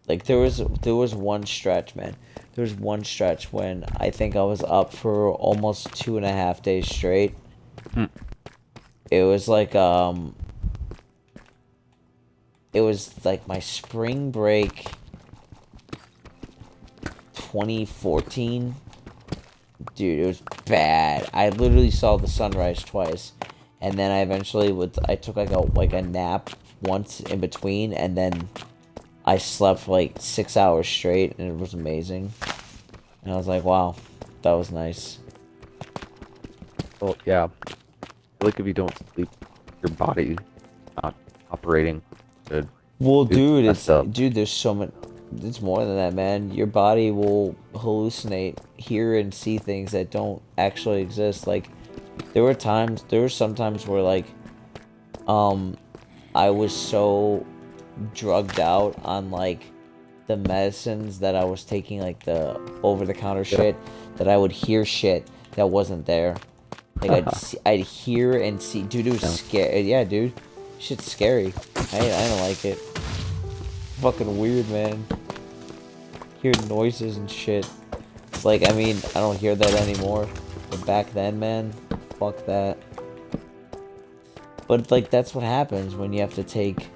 [SPEAKER 2] Like, there was one stretch, man. There was one stretch when I think I was up for almost 2.5 days straight. It was like it was like my spring break 2014. Dude, it was bad. I literally saw the sunrise twice, and then I took like a nap once in between, and then I slept for like 6 hours straight, and it was amazing. And I was like, wow, that was nice.
[SPEAKER 1] Well, yeah. I feel like if you don't sleep, your body not operating. Dude,
[SPEAKER 2] Well,
[SPEAKER 1] it's
[SPEAKER 2] dude,
[SPEAKER 1] messed up.
[SPEAKER 2] there's so many. It's more than that, man. Your body will hallucinate, hear, and see things that don't actually exist. Like, there were some times where, like, um, I was so drugged out on, like, the medicines that I was taking, like, the over-the-counter
[SPEAKER 1] Yeah.
[SPEAKER 2] shit, that I would hear shit that wasn't there. Like, I'd hear and see. Dude, it was
[SPEAKER 1] Yeah.
[SPEAKER 2] scary. Yeah, dude. Shit's scary. I don't like it. Fucking weird, man. Hear noises and shit. Like, I mean, I don't hear that anymore. But back then, man, fuck that. But, like, that's what happens when you have to take,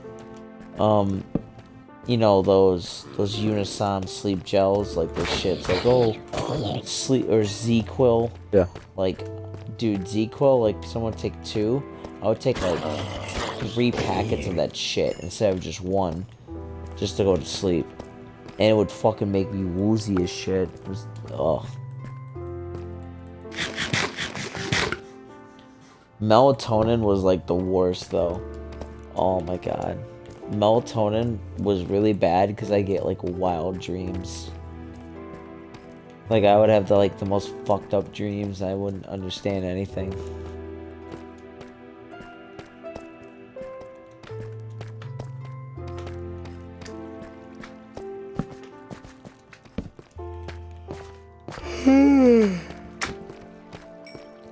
[SPEAKER 2] you know, those Unison sleep gels, like those shits. Like, oh, sleep, or Z-Quil.
[SPEAKER 1] Yeah.
[SPEAKER 2] Like, dude, Z-Quil, like, someone would take 2. I would take, like, 3 packets of that shit instead of just 1. Just to go to sleep. And it would fucking make me woozy as shit. It was, ugh. Melatonin was like the worst though. Oh my god. Melatonin was really bad because I get like wild dreams. Like I would have the most fucked up dreams. I wouldn't understand anything.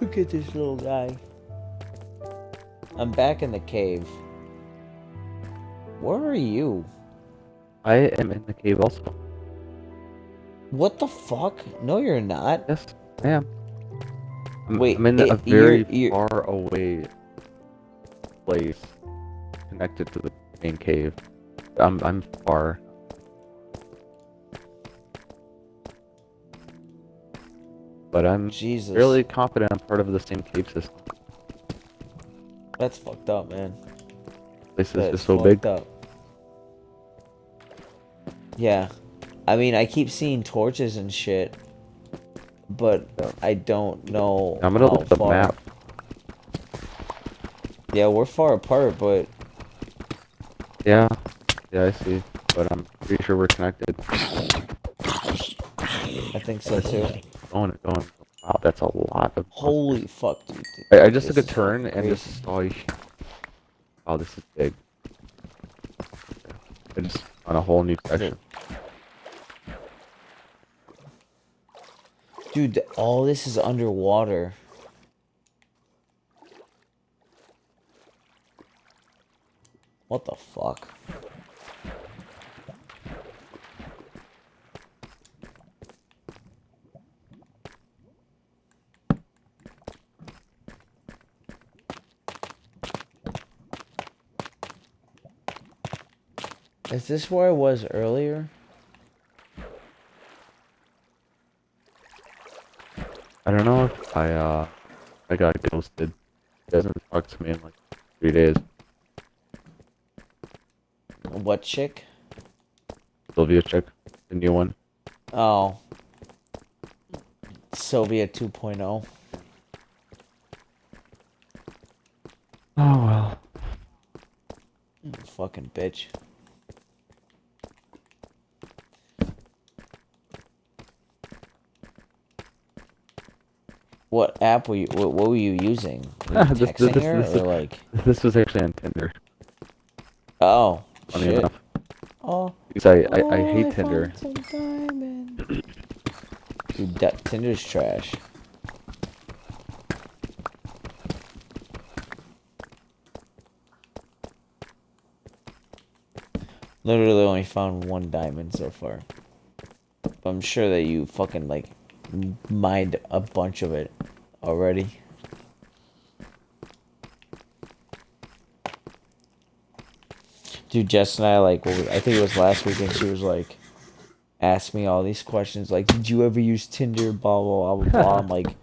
[SPEAKER 2] Look at this little guy. I'm back in the cave. Where are you?
[SPEAKER 1] I am in the cave also.
[SPEAKER 2] What the fuck? No, you're not.
[SPEAKER 1] Yes, I am.
[SPEAKER 2] Wait,
[SPEAKER 1] I'm in a very
[SPEAKER 2] you're
[SPEAKER 1] far away place connected to the main cave. I'm far. But I'm
[SPEAKER 2] Jesus.
[SPEAKER 1] fairly confident I'm part of the same cave system.
[SPEAKER 2] That's fucked up, man.
[SPEAKER 1] This is
[SPEAKER 2] That's
[SPEAKER 1] just so big.
[SPEAKER 2] fucked up. Yeah. I mean, I keep seeing torches and shit, but I don't know
[SPEAKER 1] I'm gonna
[SPEAKER 2] how
[SPEAKER 1] look at the
[SPEAKER 2] far.
[SPEAKER 1] map.
[SPEAKER 2] Yeah, we're far apart, but
[SPEAKER 1] Yeah, I see. But I'm pretty sure we're connected.
[SPEAKER 2] I think so too.
[SPEAKER 1] Going. Wow, that's a lot of.
[SPEAKER 2] Holy fuck, dude.
[SPEAKER 1] I just
[SPEAKER 2] This
[SPEAKER 1] took a
[SPEAKER 2] is
[SPEAKER 1] turn
[SPEAKER 2] fucking
[SPEAKER 1] and
[SPEAKER 2] crazy.
[SPEAKER 1] just saw. Oh, this is big. I just on a whole new section.
[SPEAKER 2] Dude, all this is underwater. What the fuck? Is this where I was earlier?
[SPEAKER 1] I don't know if I got ghosted. He hasn't talked to me in like 3 days.
[SPEAKER 2] What chick?
[SPEAKER 1] Sylvia chick, the new one.
[SPEAKER 2] Oh. Sylvia 2.0.
[SPEAKER 1] Oh well.
[SPEAKER 2] Fucking bitch. What app were you? What were you using? Were you texting her or like?
[SPEAKER 1] This was actually on Tinder.
[SPEAKER 2] Oh
[SPEAKER 1] Funny
[SPEAKER 2] shit!
[SPEAKER 1] enough,
[SPEAKER 2] Oh,
[SPEAKER 1] because I hate Tinder.
[SPEAKER 2] found some diamond. Dude, Tinder's trash. Literally only found 1 diamond so far. I'm sure that you fucking like mined a bunch of it already. Dude, Jess and I like, I think it was last weekend. She was like, asked me all these questions like, did you ever use Tinder? Blah blah blah blah. I'm like,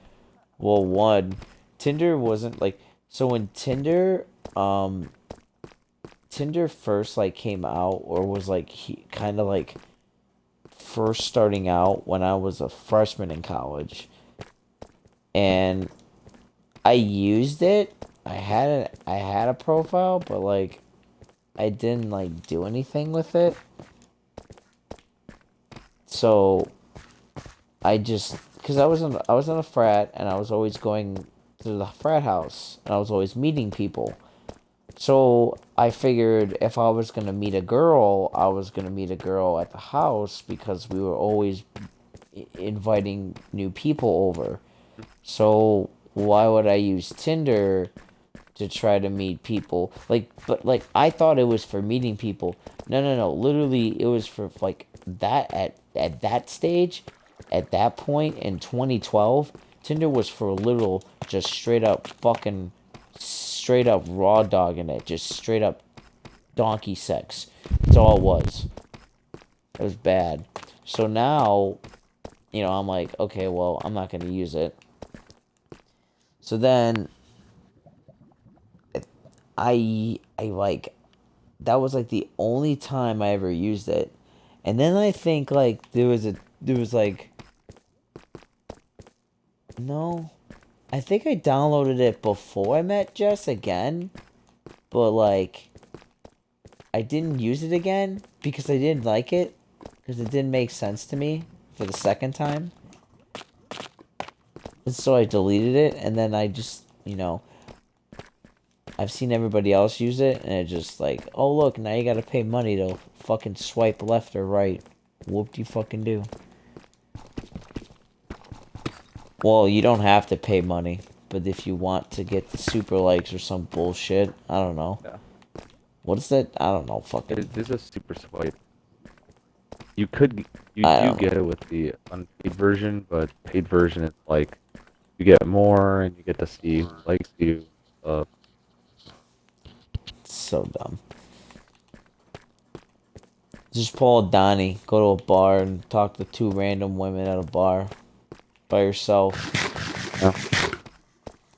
[SPEAKER 2] well, one, Tinder wasn't like, so when Tinder first like came out, or was like kind of like first starting out when I was a freshman in college, and I used it. I had a profile, but like I didn't like do anything with it. So I just, because I was in a frat, and I was always going to the frat house, and I was always meeting people. So I figured if I was gonna meet a girl, I was gonna meet a girl at the house because we were always inviting new people over. So why would I use Tinder to try to meet people? Like, but like I thought it was for meeting people. No, no, no. Literally, it was for like that at that stage, at that point in 2012. Tinder was for literal, just straight up fucking, straight up raw dogging it, just straight up donkey sex. That's all it was. It was bad. So now, I'm like, okay, well, I'm not gonna use it. So then I like that was like the only time I ever used it. And then I think like there was like no, I think I downloaded it before I met Jess again, but like I didn't use it again because I didn't like it because it didn't make sense to me for the second time. And so I deleted it, and then I just, I've seen everybody else use it, and it's just like, oh look, now you gotta pay money to fucking swipe left or right. Whoop de fucking do. Well, you don't have to pay money, but if you want to get the super likes or some bullshit, I don't know.
[SPEAKER 1] Yeah.
[SPEAKER 2] What is that? I don't know. Fucking.
[SPEAKER 1] It is a super swipe. You
[SPEAKER 2] I
[SPEAKER 1] do
[SPEAKER 2] don't know.
[SPEAKER 1] get it with the unpaid version, but paid version is like you get more and you get to see who likes you.
[SPEAKER 2] It's so dumb. Just pull a Donnie, go to a bar and talk to two random women at a bar by yourself.
[SPEAKER 1] Yeah.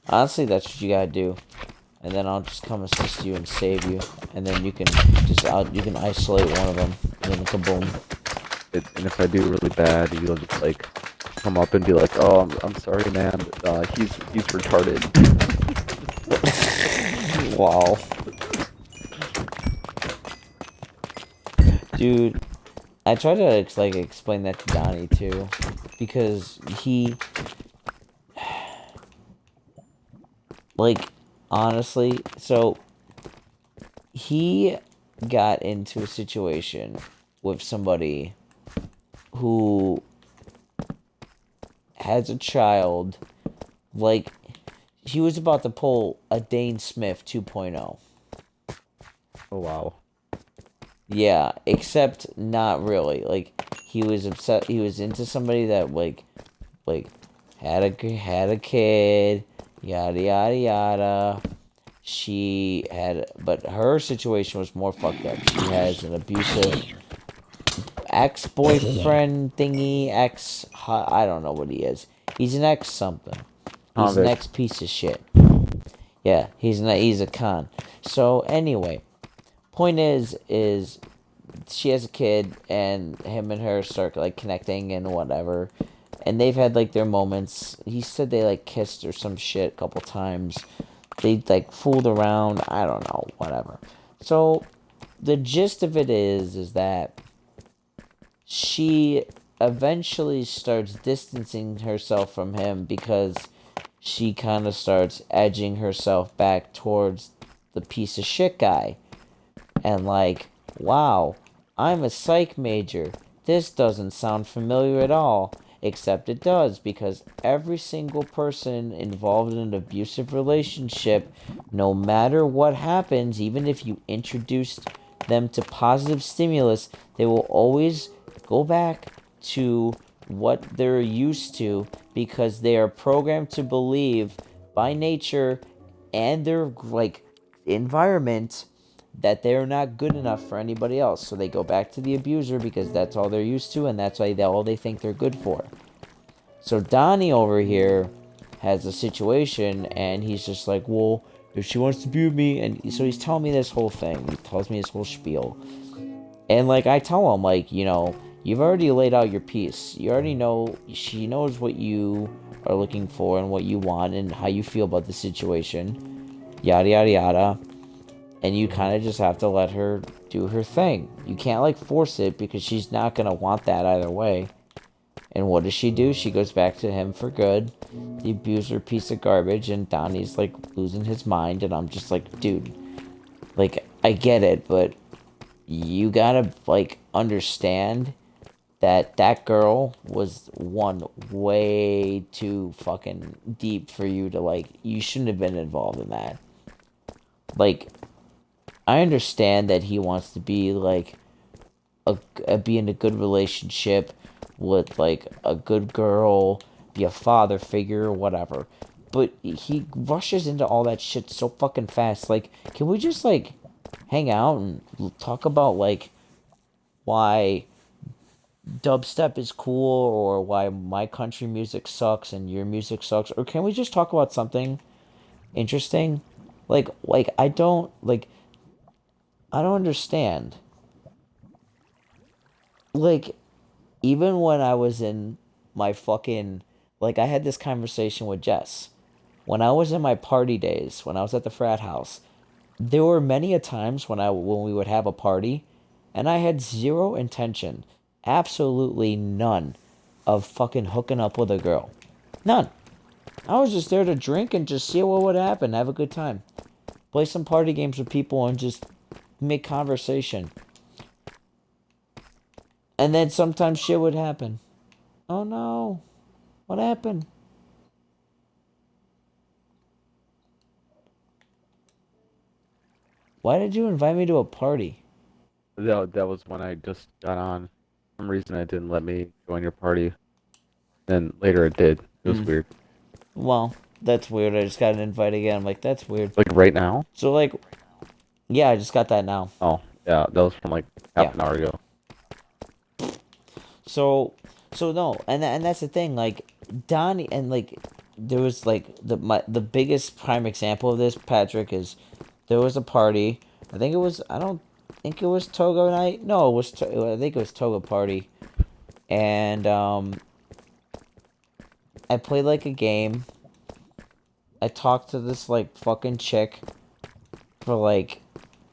[SPEAKER 2] Honestly, that's what you gotta do. And then I'll just come assist you and save you. And then you can you can isolate one of them. And then kaboom.
[SPEAKER 1] And if I do really bad, you'll just like come up and be like, "Oh, I'm sorry, man. He's retarded."
[SPEAKER 2] Wow. Dude, I try to like explain that to Donnie too, because he, like, honestly, so he got into a situation with somebody who has a child, like, he was about to pull a Dane Smith 2.0.
[SPEAKER 1] Oh wow.
[SPEAKER 2] Yeah, except not really. Like, he was upset. He was into somebody that like had a kid, yada yada yada. She had, but her situation was more fucked up. She has an abusive ex-boyfriend thingy, I don't know what he is. He's an ex something. He's an
[SPEAKER 1] Convict.
[SPEAKER 2] ex piece of shit. Yeah, he's a con. So anyway, point is she has a kid, and him and her start like connecting and whatever, and they've had like their moments. He said they like kissed or some shit a couple times. They like fooled around. I don't know, whatever. So the gist of it is that she eventually starts distancing herself from him because she kind of starts edging herself back towards the piece of shit guy. And like, wow, I'm a psych major. This doesn't sound familiar at all. Except it does, because every single person involved in an abusive relationship, no matter what happens, even if you introduced them to positive stimulus, they will always go back to what they're used to because they are programmed to believe by nature and their like environment that they're not good enough for anybody else. So they go back to the abuser because that's all they're used to and that's all they think they're good for. So Donnie over here has a situation and he's just like, well, if she wants to be with me, and so he's telling me this whole thing. He tells me his whole spiel. And like I tell him, like, you've already laid out your piece. You already know, she knows what you are looking for and what you want and how you feel about the situation. Yada yada yada. And you kind of just have to let her do her thing. You can't like force it because she's not gonna want that either way. And what does she do? She goes back to him for good. The abuser piece of garbage, and Donnie's like losing his mind. And I'm just like, dude, like I get it, but you gotta like understand that that girl was one way too fucking deep for you to like. You shouldn't have been involved in that. Like, I understand that he wants to be like be in a good relationship with like a good girl, be a father figure or whatever. But he rushes into all that shit so fucking fast. Like, can we just like hang out and talk about like why dubstep is cool or why my country music sucks and your music sucks? Or can we just talk about something interesting? Like I don't understand. Like, even when I was in my fucking, like, I had this conversation with Jess. When I was in my party days, when I was at the frat house, there were many a times when we would have a party, and I had zero intention, absolutely none, of fucking hooking up with a girl. None. I was just there to drink and just see what would happen, have a good time, play some party games with people, and just make conversation. And then sometimes shit would happen. Oh no. What happened? Why did you invite me to a party?
[SPEAKER 1] That was when I just got on. For some reason it didn't let me join your party. Then later it did. It was
[SPEAKER 2] Hmm.
[SPEAKER 1] weird.
[SPEAKER 2] Well, that's weird. I just got an invite again. I'm like, that's weird.
[SPEAKER 1] Like right now?
[SPEAKER 2] So, like, yeah, I just got that now.
[SPEAKER 1] Oh, yeah, that was from like
[SPEAKER 2] Yeah.
[SPEAKER 1] half an hour ago.
[SPEAKER 2] So, so no, and that's the thing. Like, Donnie, and like, there was like the biggest prime example of this, Patrick, is there was a party. I think it was. I don't think it was Togo night. No, it was. I think it was Togo party, and I played like a game. I talked to this like fucking chick for like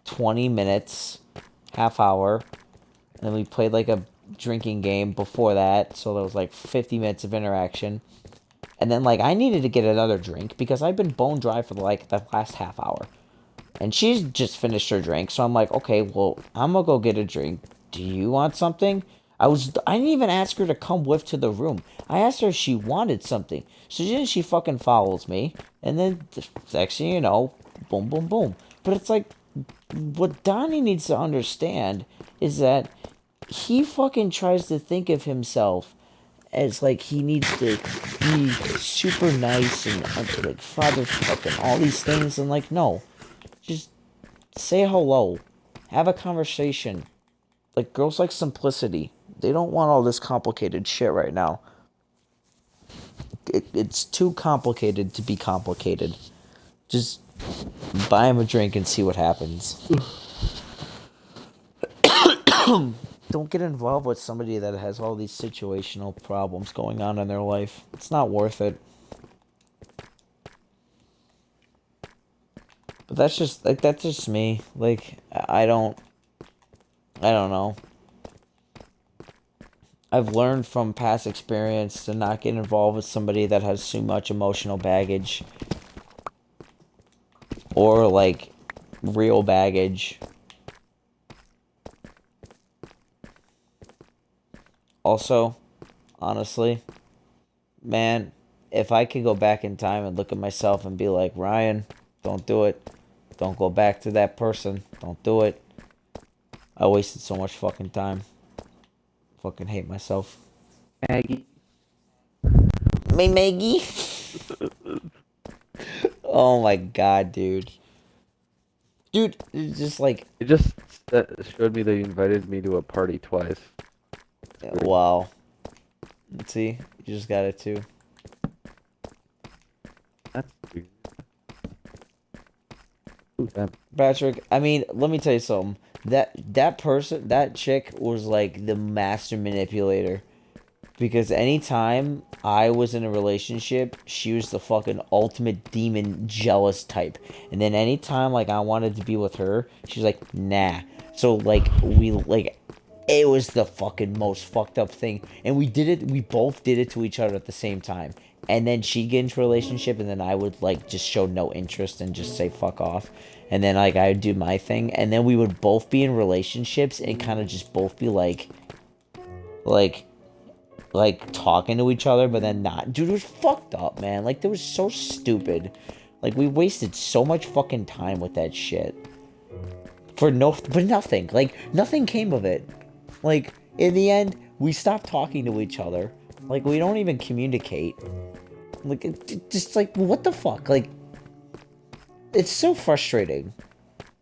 [SPEAKER 2] 20 minutes, half hour. And then we played like a drinking game before that, so there was like 50 minutes of interaction. And then like I needed to get another drink because I've been bone dry for like the last half hour. And she's just finished her drink, so I'm like, okay, well, I'm gonna go get a drink. Do you want something? I didn't even ask her to come with to the room. I asked her if she wanted something. So then she fucking follows me, and then the next thing you know, boom, boom, boom. But it's like, what Donnie needs to understand is that he fucking tries to think of himself as like he needs to be super nice and like father fucking all these things, and like, no, just say hello, have a conversation. Like, girls like simplicity. They don't want all this complicated shit right now. It's too complicated to be complicated. Just buy him a drink and see what happens. Don't get involved with somebody that has all these situational problems going on in their life. It's not worth it. But that's just me. Like, I don't know. I've learned from past experience to not get involved with somebody that has too much emotional baggage or like real baggage. Also, honestly, man, if I could go back in time and look at myself and be like, Ryan, don't do it. Don't go back to that person. Don't do it. I wasted so much fucking time. Fucking hate myself.
[SPEAKER 1] Maggie.
[SPEAKER 2] Me Maggie. Oh my god, dude. Dude, it's just like,
[SPEAKER 1] It just showed me they invited me to a party twice. Weird.
[SPEAKER 2] wow. See, you just got it too.
[SPEAKER 1] That's weird. Ooh, that,
[SPEAKER 2] Patrick, I mean, let me tell you something. That person, that chick was like the master manipulator. Because anytime I was in a relationship, she was the fucking ultimate demon jealous type. And then anytime like I wanted to be with her, she's like, nah. So like it was the fucking most fucked up thing. And we both did it to each other at the same time. And then she'd get into a relationship and then I would like just show no interest and just say fuck off. And then like I would do my thing. And then we would both be in relationships and kind of just both be like like talking to each other, but then not. Dude, it was fucked up, man. Like, it was so stupid. Like, we wasted so much fucking time with that shit for but nothing. Like, nothing came of it. Like, in the end, we stopped talking to each other. Like, we don't even communicate. Like, just like, what the fuck? Like, it's so frustrating.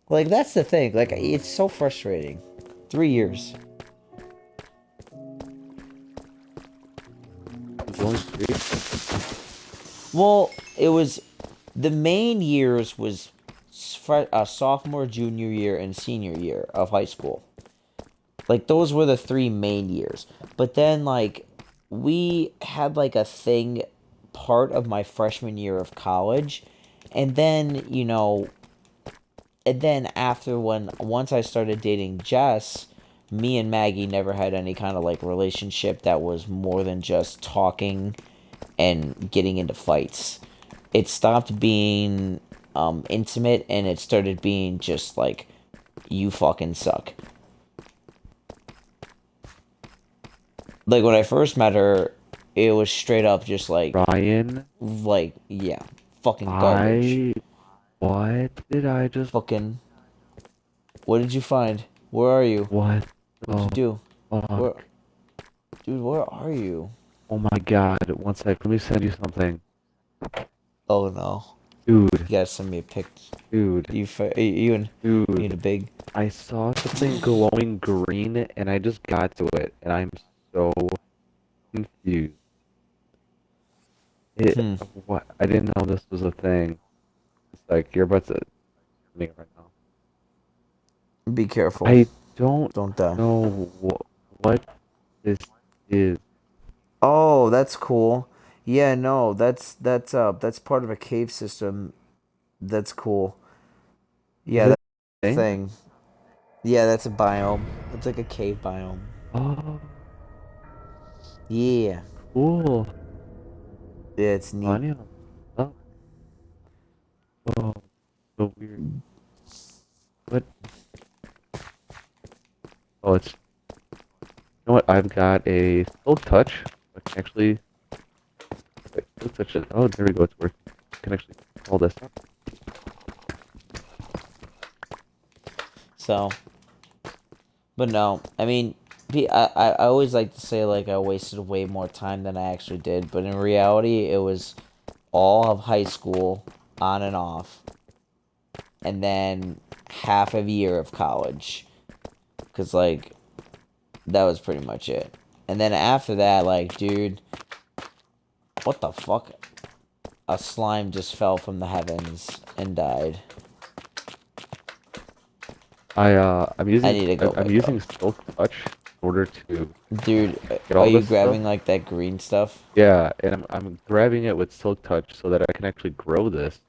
[SPEAKER 2] Like, that's the thing. Like, it's so frustrating. 3 years.
[SPEAKER 1] It's only 3.
[SPEAKER 2] Well, it was the main years was sophomore, junior year, and senior year of high school. Like those were the 3 main years. But then like we had like a thing part of my freshman year of college, and then and then after once I started dating Jess, me and Maggie never had any kind of like relationship that was more than just talking and getting into fights. It stopped being intimate and it started being just like, you fucking suck. Like when I first met her, it was straight up just
[SPEAKER 1] Ryan,
[SPEAKER 2] yeah, fucking garbage.
[SPEAKER 1] what did I just,
[SPEAKER 2] Fucking, what did you find? Where are you?
[SPEAKER 1] what
[SPEAKER 2] What'd you
[SPEAKER 1] the
[SPEAKER 2] do? Where,
[SPEAKER 1] fuck?
[SPEAKER 2] dude, where are you?
[SPEAKER 1] Oh my god, one sec, let me send you something.
[SPEAKER 2] Oh no.
[SPEAKER 1] Dude,
[SPEAKER 2] You gotta send me a pic.
[SPEAKER 1] dude,
[SPEAKER 2] You
[SPEAKER 1] dude,
[SPEAKER 2] in a big.
[SPEAKER 1] I saw something glowing green and I just got to it and I'm so confused. It,
[SPEAKER 2] Hmm.
[SPEAKER 1] what? I didn't know this was a thing. It's like, you're about to, me right now.
[SPEAKER 2] Be careful.
[SPEAKER 1] I don't
[SPEAKER 2] Don't die.
[SPEAKER 1] know what this is.
[SPEAKER 2] Oh, that's cool. Yeah, no, that's part of a cave system. That's cool.
[SPEAKER 1] Is
[SPEAKER 2] Yeah,
[SPEAKER 1] this
[SPEAKER 2] that's
[SPEAKER 1] a
[SPEAKER 2] a
[SPEAKER 1] thing?
[SPEAKER 2] thing. Yeah, that's a biome. It's like a cave biome.
[SPEAKER 1] Oh,
[SPEAKER 2] Yeah.
[SPEAKER 1] cool.
[SPEAKER 2] Yeah, it's neat.
[SPEAKER 1] Funny on up. Oh, so weird. What? Oh, it's, you know what? I've got a Silk Touch. I can actually, wait, Silk Touch it. Oh, there we go. It's working. I can actually call this up.
[SPEAKER 2] So, but no, I mean, I always like to say like I wasted way more time than I actually did, but in reality, it was all of high school on and off, and then half a year of college, cause like that was pretty much it. And then after that, like, dude, what the fuck? A slime just fell from the heavens and died.
[SPEAKER 1] I'm
[SPEAKER 2] I
[SPEAKER 1] using,
[SPEAKER 2] need to go
[SPEAKER 1] I'm
[SPEAKER 2] back up.
[SPEAKER 1] using Silk Touch in order to
[SPEAKER 2] Dude,
[SPEAKER 1] get
[SPEAKER 2] are
[SPEAKER 1] all
[SPEAKER 2] you
[SPEAKER 1] this stuff.
[SPEAKER 2] grabbing like that green stuff?
[SPEAKER 1] Yeah, and I'm grabbing it with Silk Touch so that I can actually grow this.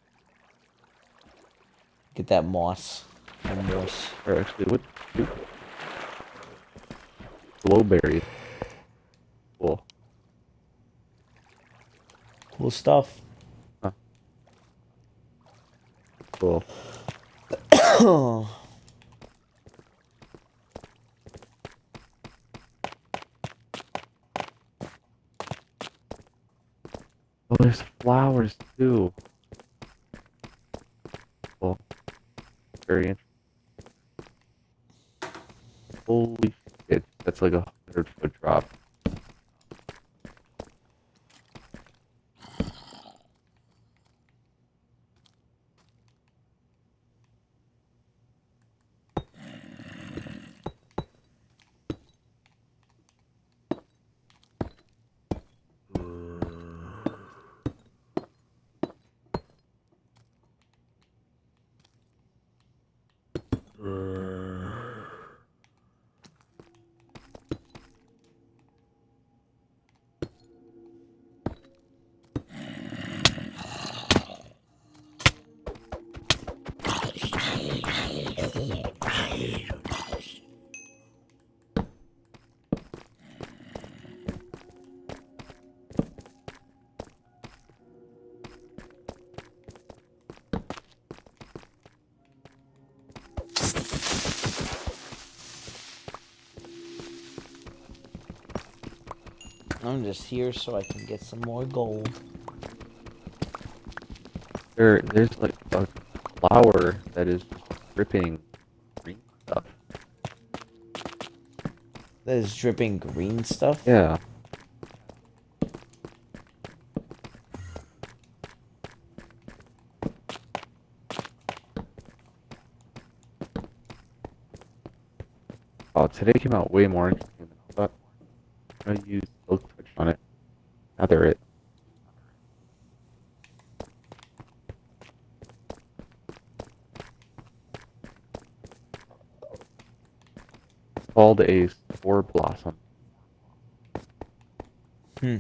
[SPEAKER 2] Get that moss. The moss.
[SPEAKER 1] Or actually, what? Shoot, glowberries. Cool.
[SPEAKER 2] Cool stuff.
[SPEAKER 1] Huh, cool.
[SPEAKER 2] Oh,
[SPEAKER 1] Oh, there's flowers too. Cool. Very interesting. Holy shit, that's like 100-foot drop.
[SPEAKER 2] I'm just here so I can get some more gold.
[SPEAKER 1] There's like a flower that is just dripping green stuff.
[SPEAKER 2] That is dripping green stuff.
[SPEAKER 1] Yeah. Oh, today came out way more interesting than I thought. I'm gonna use silk touch on it. Another it. Called a spore blossom.
[SPEAKER 2] Hmm.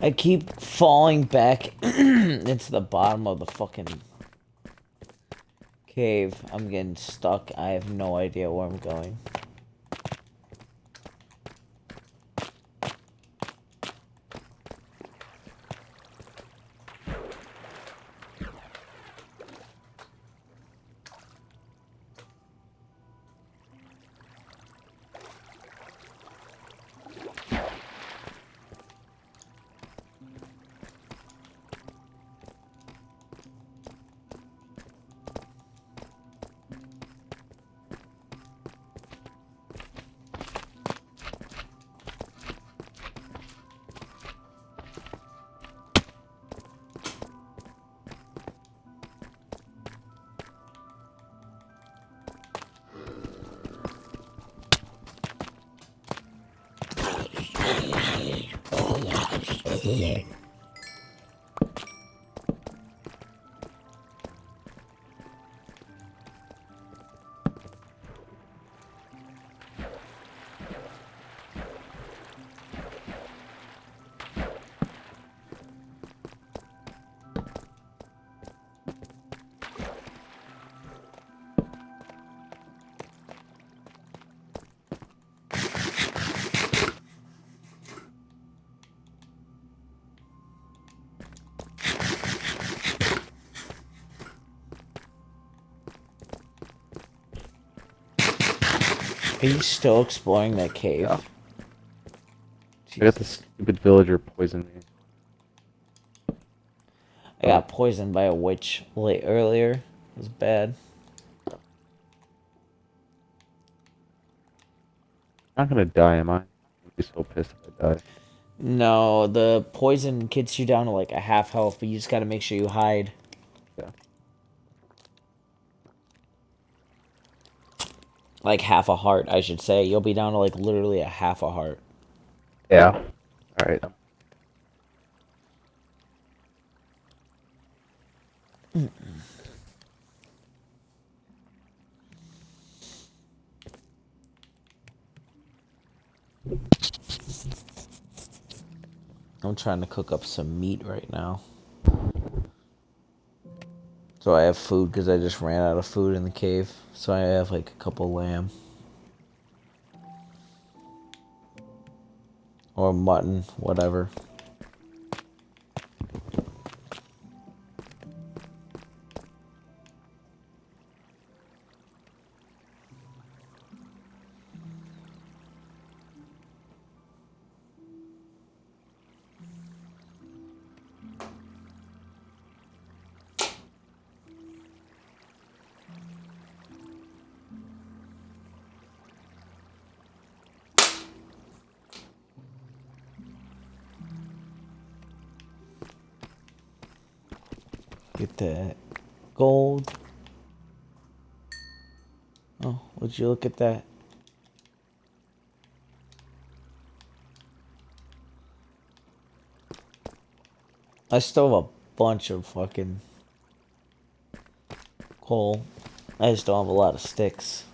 [SPEAKER 2] I keep falling back into the bottom of the fucking cave. I'm getting stuck. I have no idea where I'm going. Are you still exploring that cave?
[SPEAKER 1] Yeah. I got
[SPEAKER 2] Jesus.
[SPEAKER 1] this stupid villager poison me.
[SPEAKER 2] I got poisoned by a witch earlier. It was bad.
[SPEAKER 1] I'm not gonna die, am I? I'd be so pissed if I die.
[SPEAKER 2] No, the poison gets you down to like a half health, but you just gotta make sure you hide.
[SPEAKER 1] Yeah.
[SPEAKER 2] Like half a heart, I should say. You'll be down to like literally a half a heart.
[SPEAKER 1] Yeah. Alright.
[SPEAKER 2] I'm trying to cook up some meat right now. So I have food because I just ran out of food in the cave. So I have like a couple lamb. Or mutton, whatever. Get that gold. Oh, would you look at that? I still have a bunch of fucking coal. I just don't have a lot of sticks.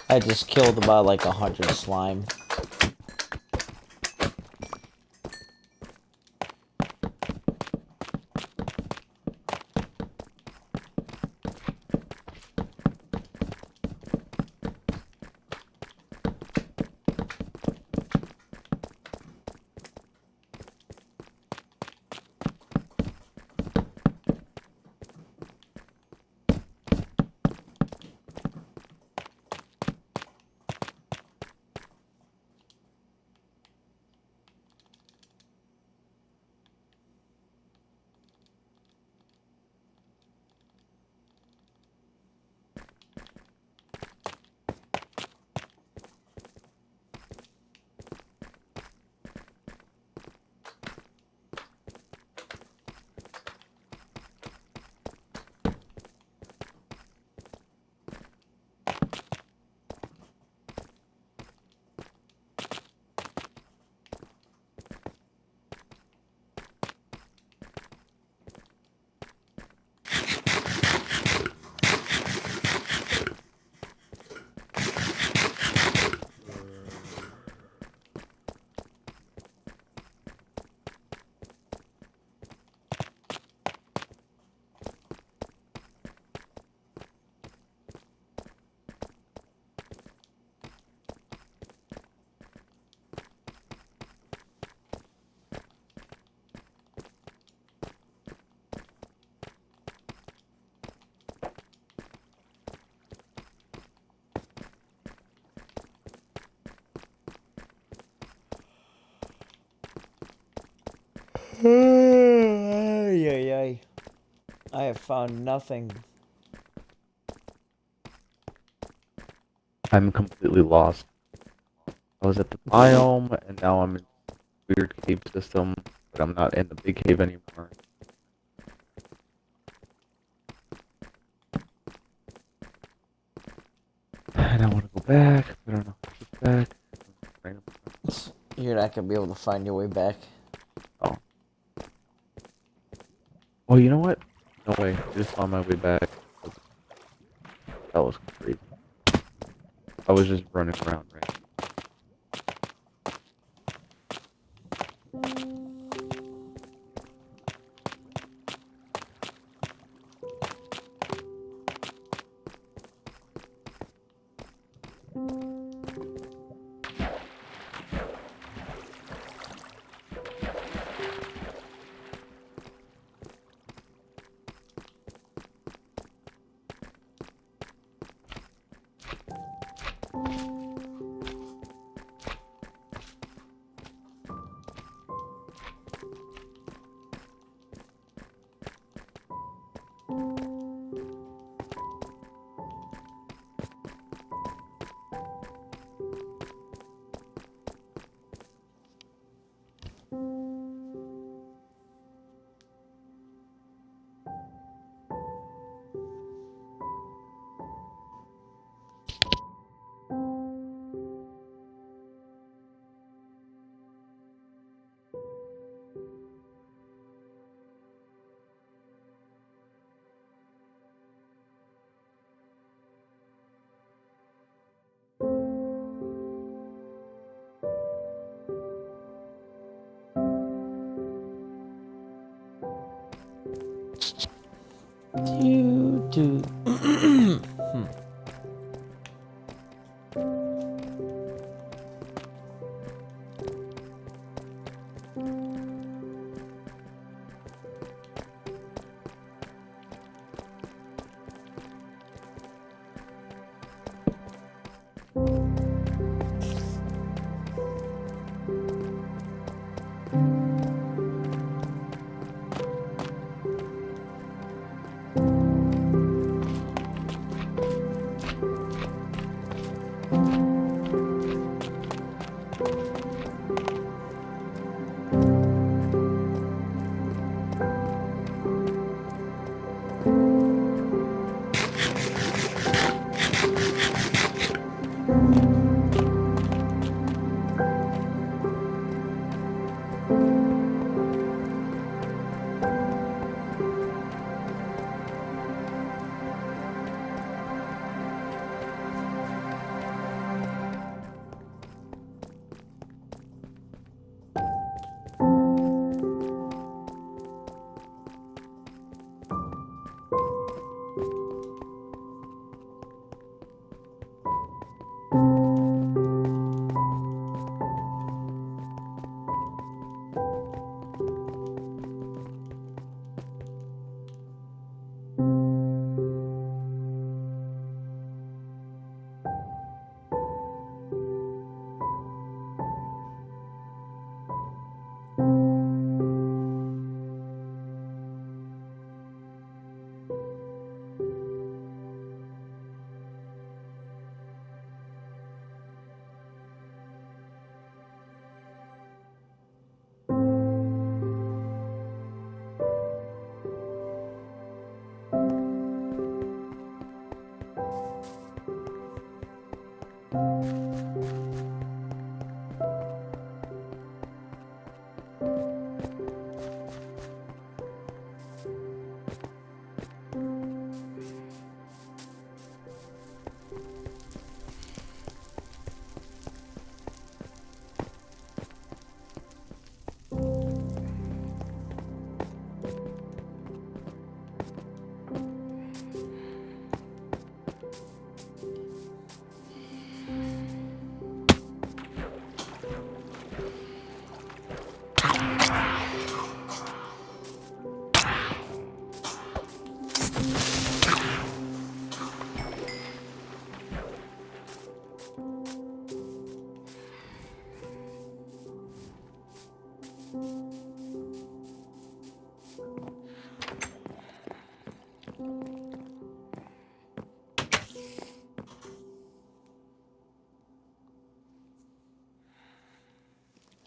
[SPEAKER 2] I just killed about like 100 slime. Ay. I have found nothing.
[SPEAKER 1] I'm completely lost. I was at the biome, and now I'm in a weird cave system, but I'm not in the big cave anymore. And I want to go back, but I don't know how to get back.
[SPEAKER 2] You're not gonna be able to find your way back.
[SPEAKER 1] Oh. Oh, you know what? No way. I just found my way back. That was crazy. I was just running around, right?
[SPEAKER 2] Do.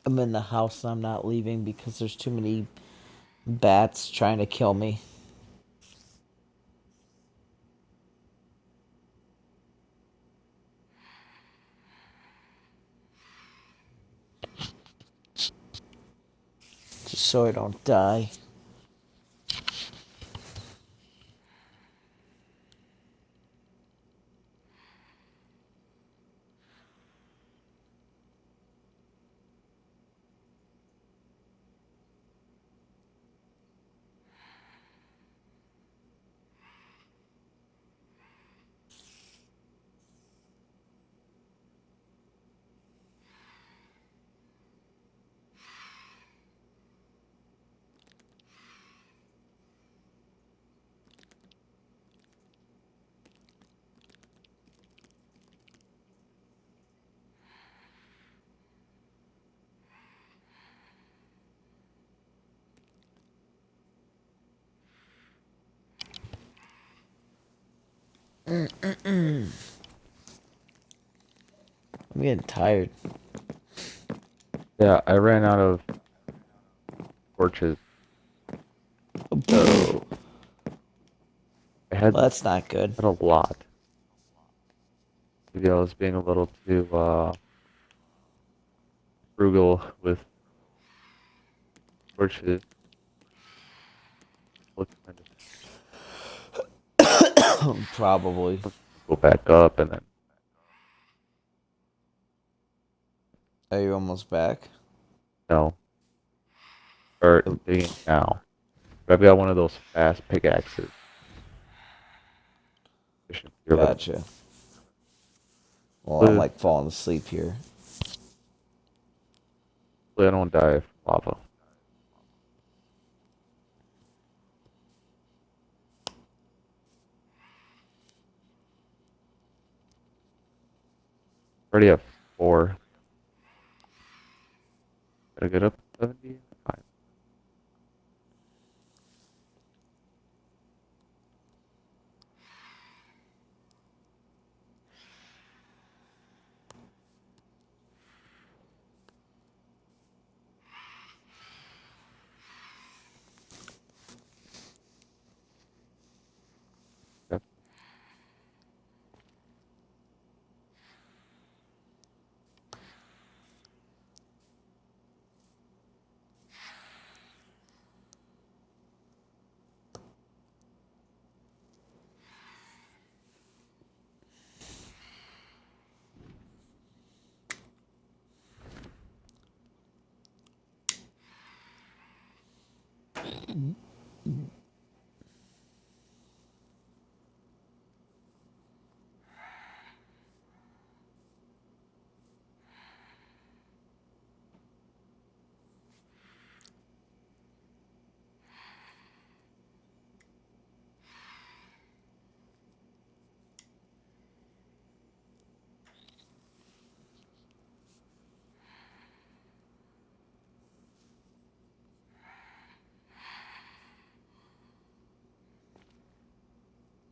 [SPEAKER 2] I'm in the house and I'm not leaving because there's too many bats trying to kill me. Just so I don't die. I'm getting tired.
[SPEAKER 1] Yeah, I ran out of torches. So I
[SPEAKER 2] Well, that's not good.
[SPEAKER 1] had a lot. Maybe I was being a little too frugal with torches. Let's kind
[SPEAKER 2] Probably.
[SPEAKER 1] of go back up and then
[SPEAKER 2] Are you almost back?
[SPEAKER 1] no, start digging now. But I've got one of those fast pickaxes. Efficient here, but
[SPEAKER 2] Gotcha. Well, I'm
[SPEAKER 1] hopefully
[SPEAKER 2] like falling asleep here.
[SPEAKER 1] I don't die from lava. Already have 4. Gotta get up to 70. Fine. Yep.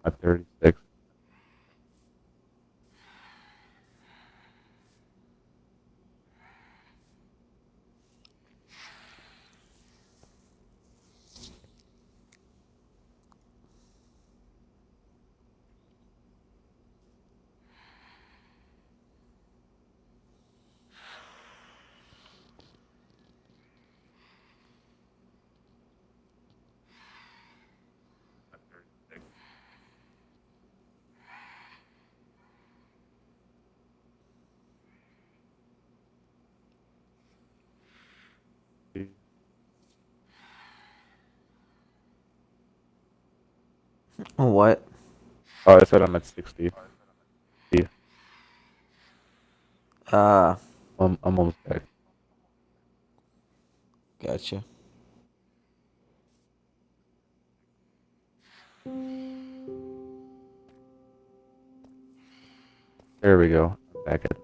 [SPEAKER 1] At 36.
[SPEAKER 2] What?
[SPEAKER 1] Oh, I said I'm at 60.
[SPEAKER 2] Uh,
[SPEAKER 1] I'm almost back.
[SPEAKER 2] Gotcha.
[SPEAKER 1] There we go. I'm back at.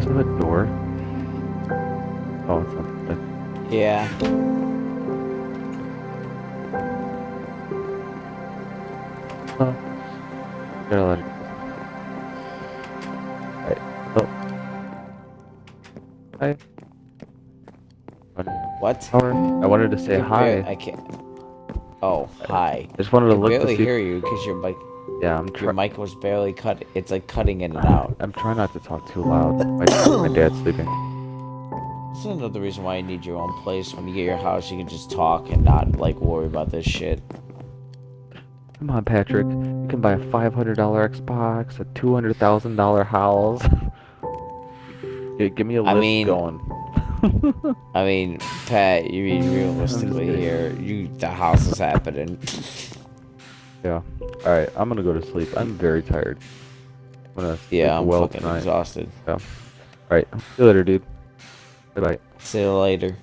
[SPEAKER 1] have a door? Oh, it's on.
[SPEAKER 2] Yeah.
[SPEAKER 1] Gotta let it go. Right. Oh, hi.
[SPEAKER 2] What?
[SPEAKER 1] Howard. I wanted to say hi.
[SPEAKER 2] I can't. Oh, hi.
[SPEAKER 1] I just wanted
[SPEAKER 2] I
[SPEAKER 1] to
[SPEAKER 2] can
[SPEAKER 1] look to
[SPEAKER 2] barely
[SPEAKER 1] see.
[SPEAKER 2] hear you because
[SPEAKER 1] Yeah,
[SPEAKER 2] your mic was barely cut. It's like cutting in and out.
[SPEAKER 1] I'm trying not to talk too loud. My dad's sleeping.
[SPEAKER 2] This is another reason why you need your own place. When you get your house, you can just talk and not like worry about this shit.
[SPEAKER 1] Come on, Patrick. You can buy a $500 Xbox, a $200,000 house. Give me a
[SPEAKER 2] I
[SPEAKER 1] list
[SPEAKER 2] mean,
[SPEAKER 1] going.
[SPEAKER 2] I mean, Pat. You mean
[SPEAKER 1] I'm just
[SPEAKER 2] realistically
[SPEAKER 1] kidding.
[SPEAKER 2] here? The house is happening.
[SPEAKER 1] Yeah. All right, I'm gonna go to sleep. I'm very tired. I'm gonna sleep
[SPEAKER 2] Yeah, I'm
[SPEAKER 1] well
[SPEAKER 2] fucking
[SPEAKER 1] tonight.
[SPEAKER 2] exhausted.
[SPEAKER 1] Yeah. All right. See you later, dude. Bye bye.
[SPEAKER 2] See you later.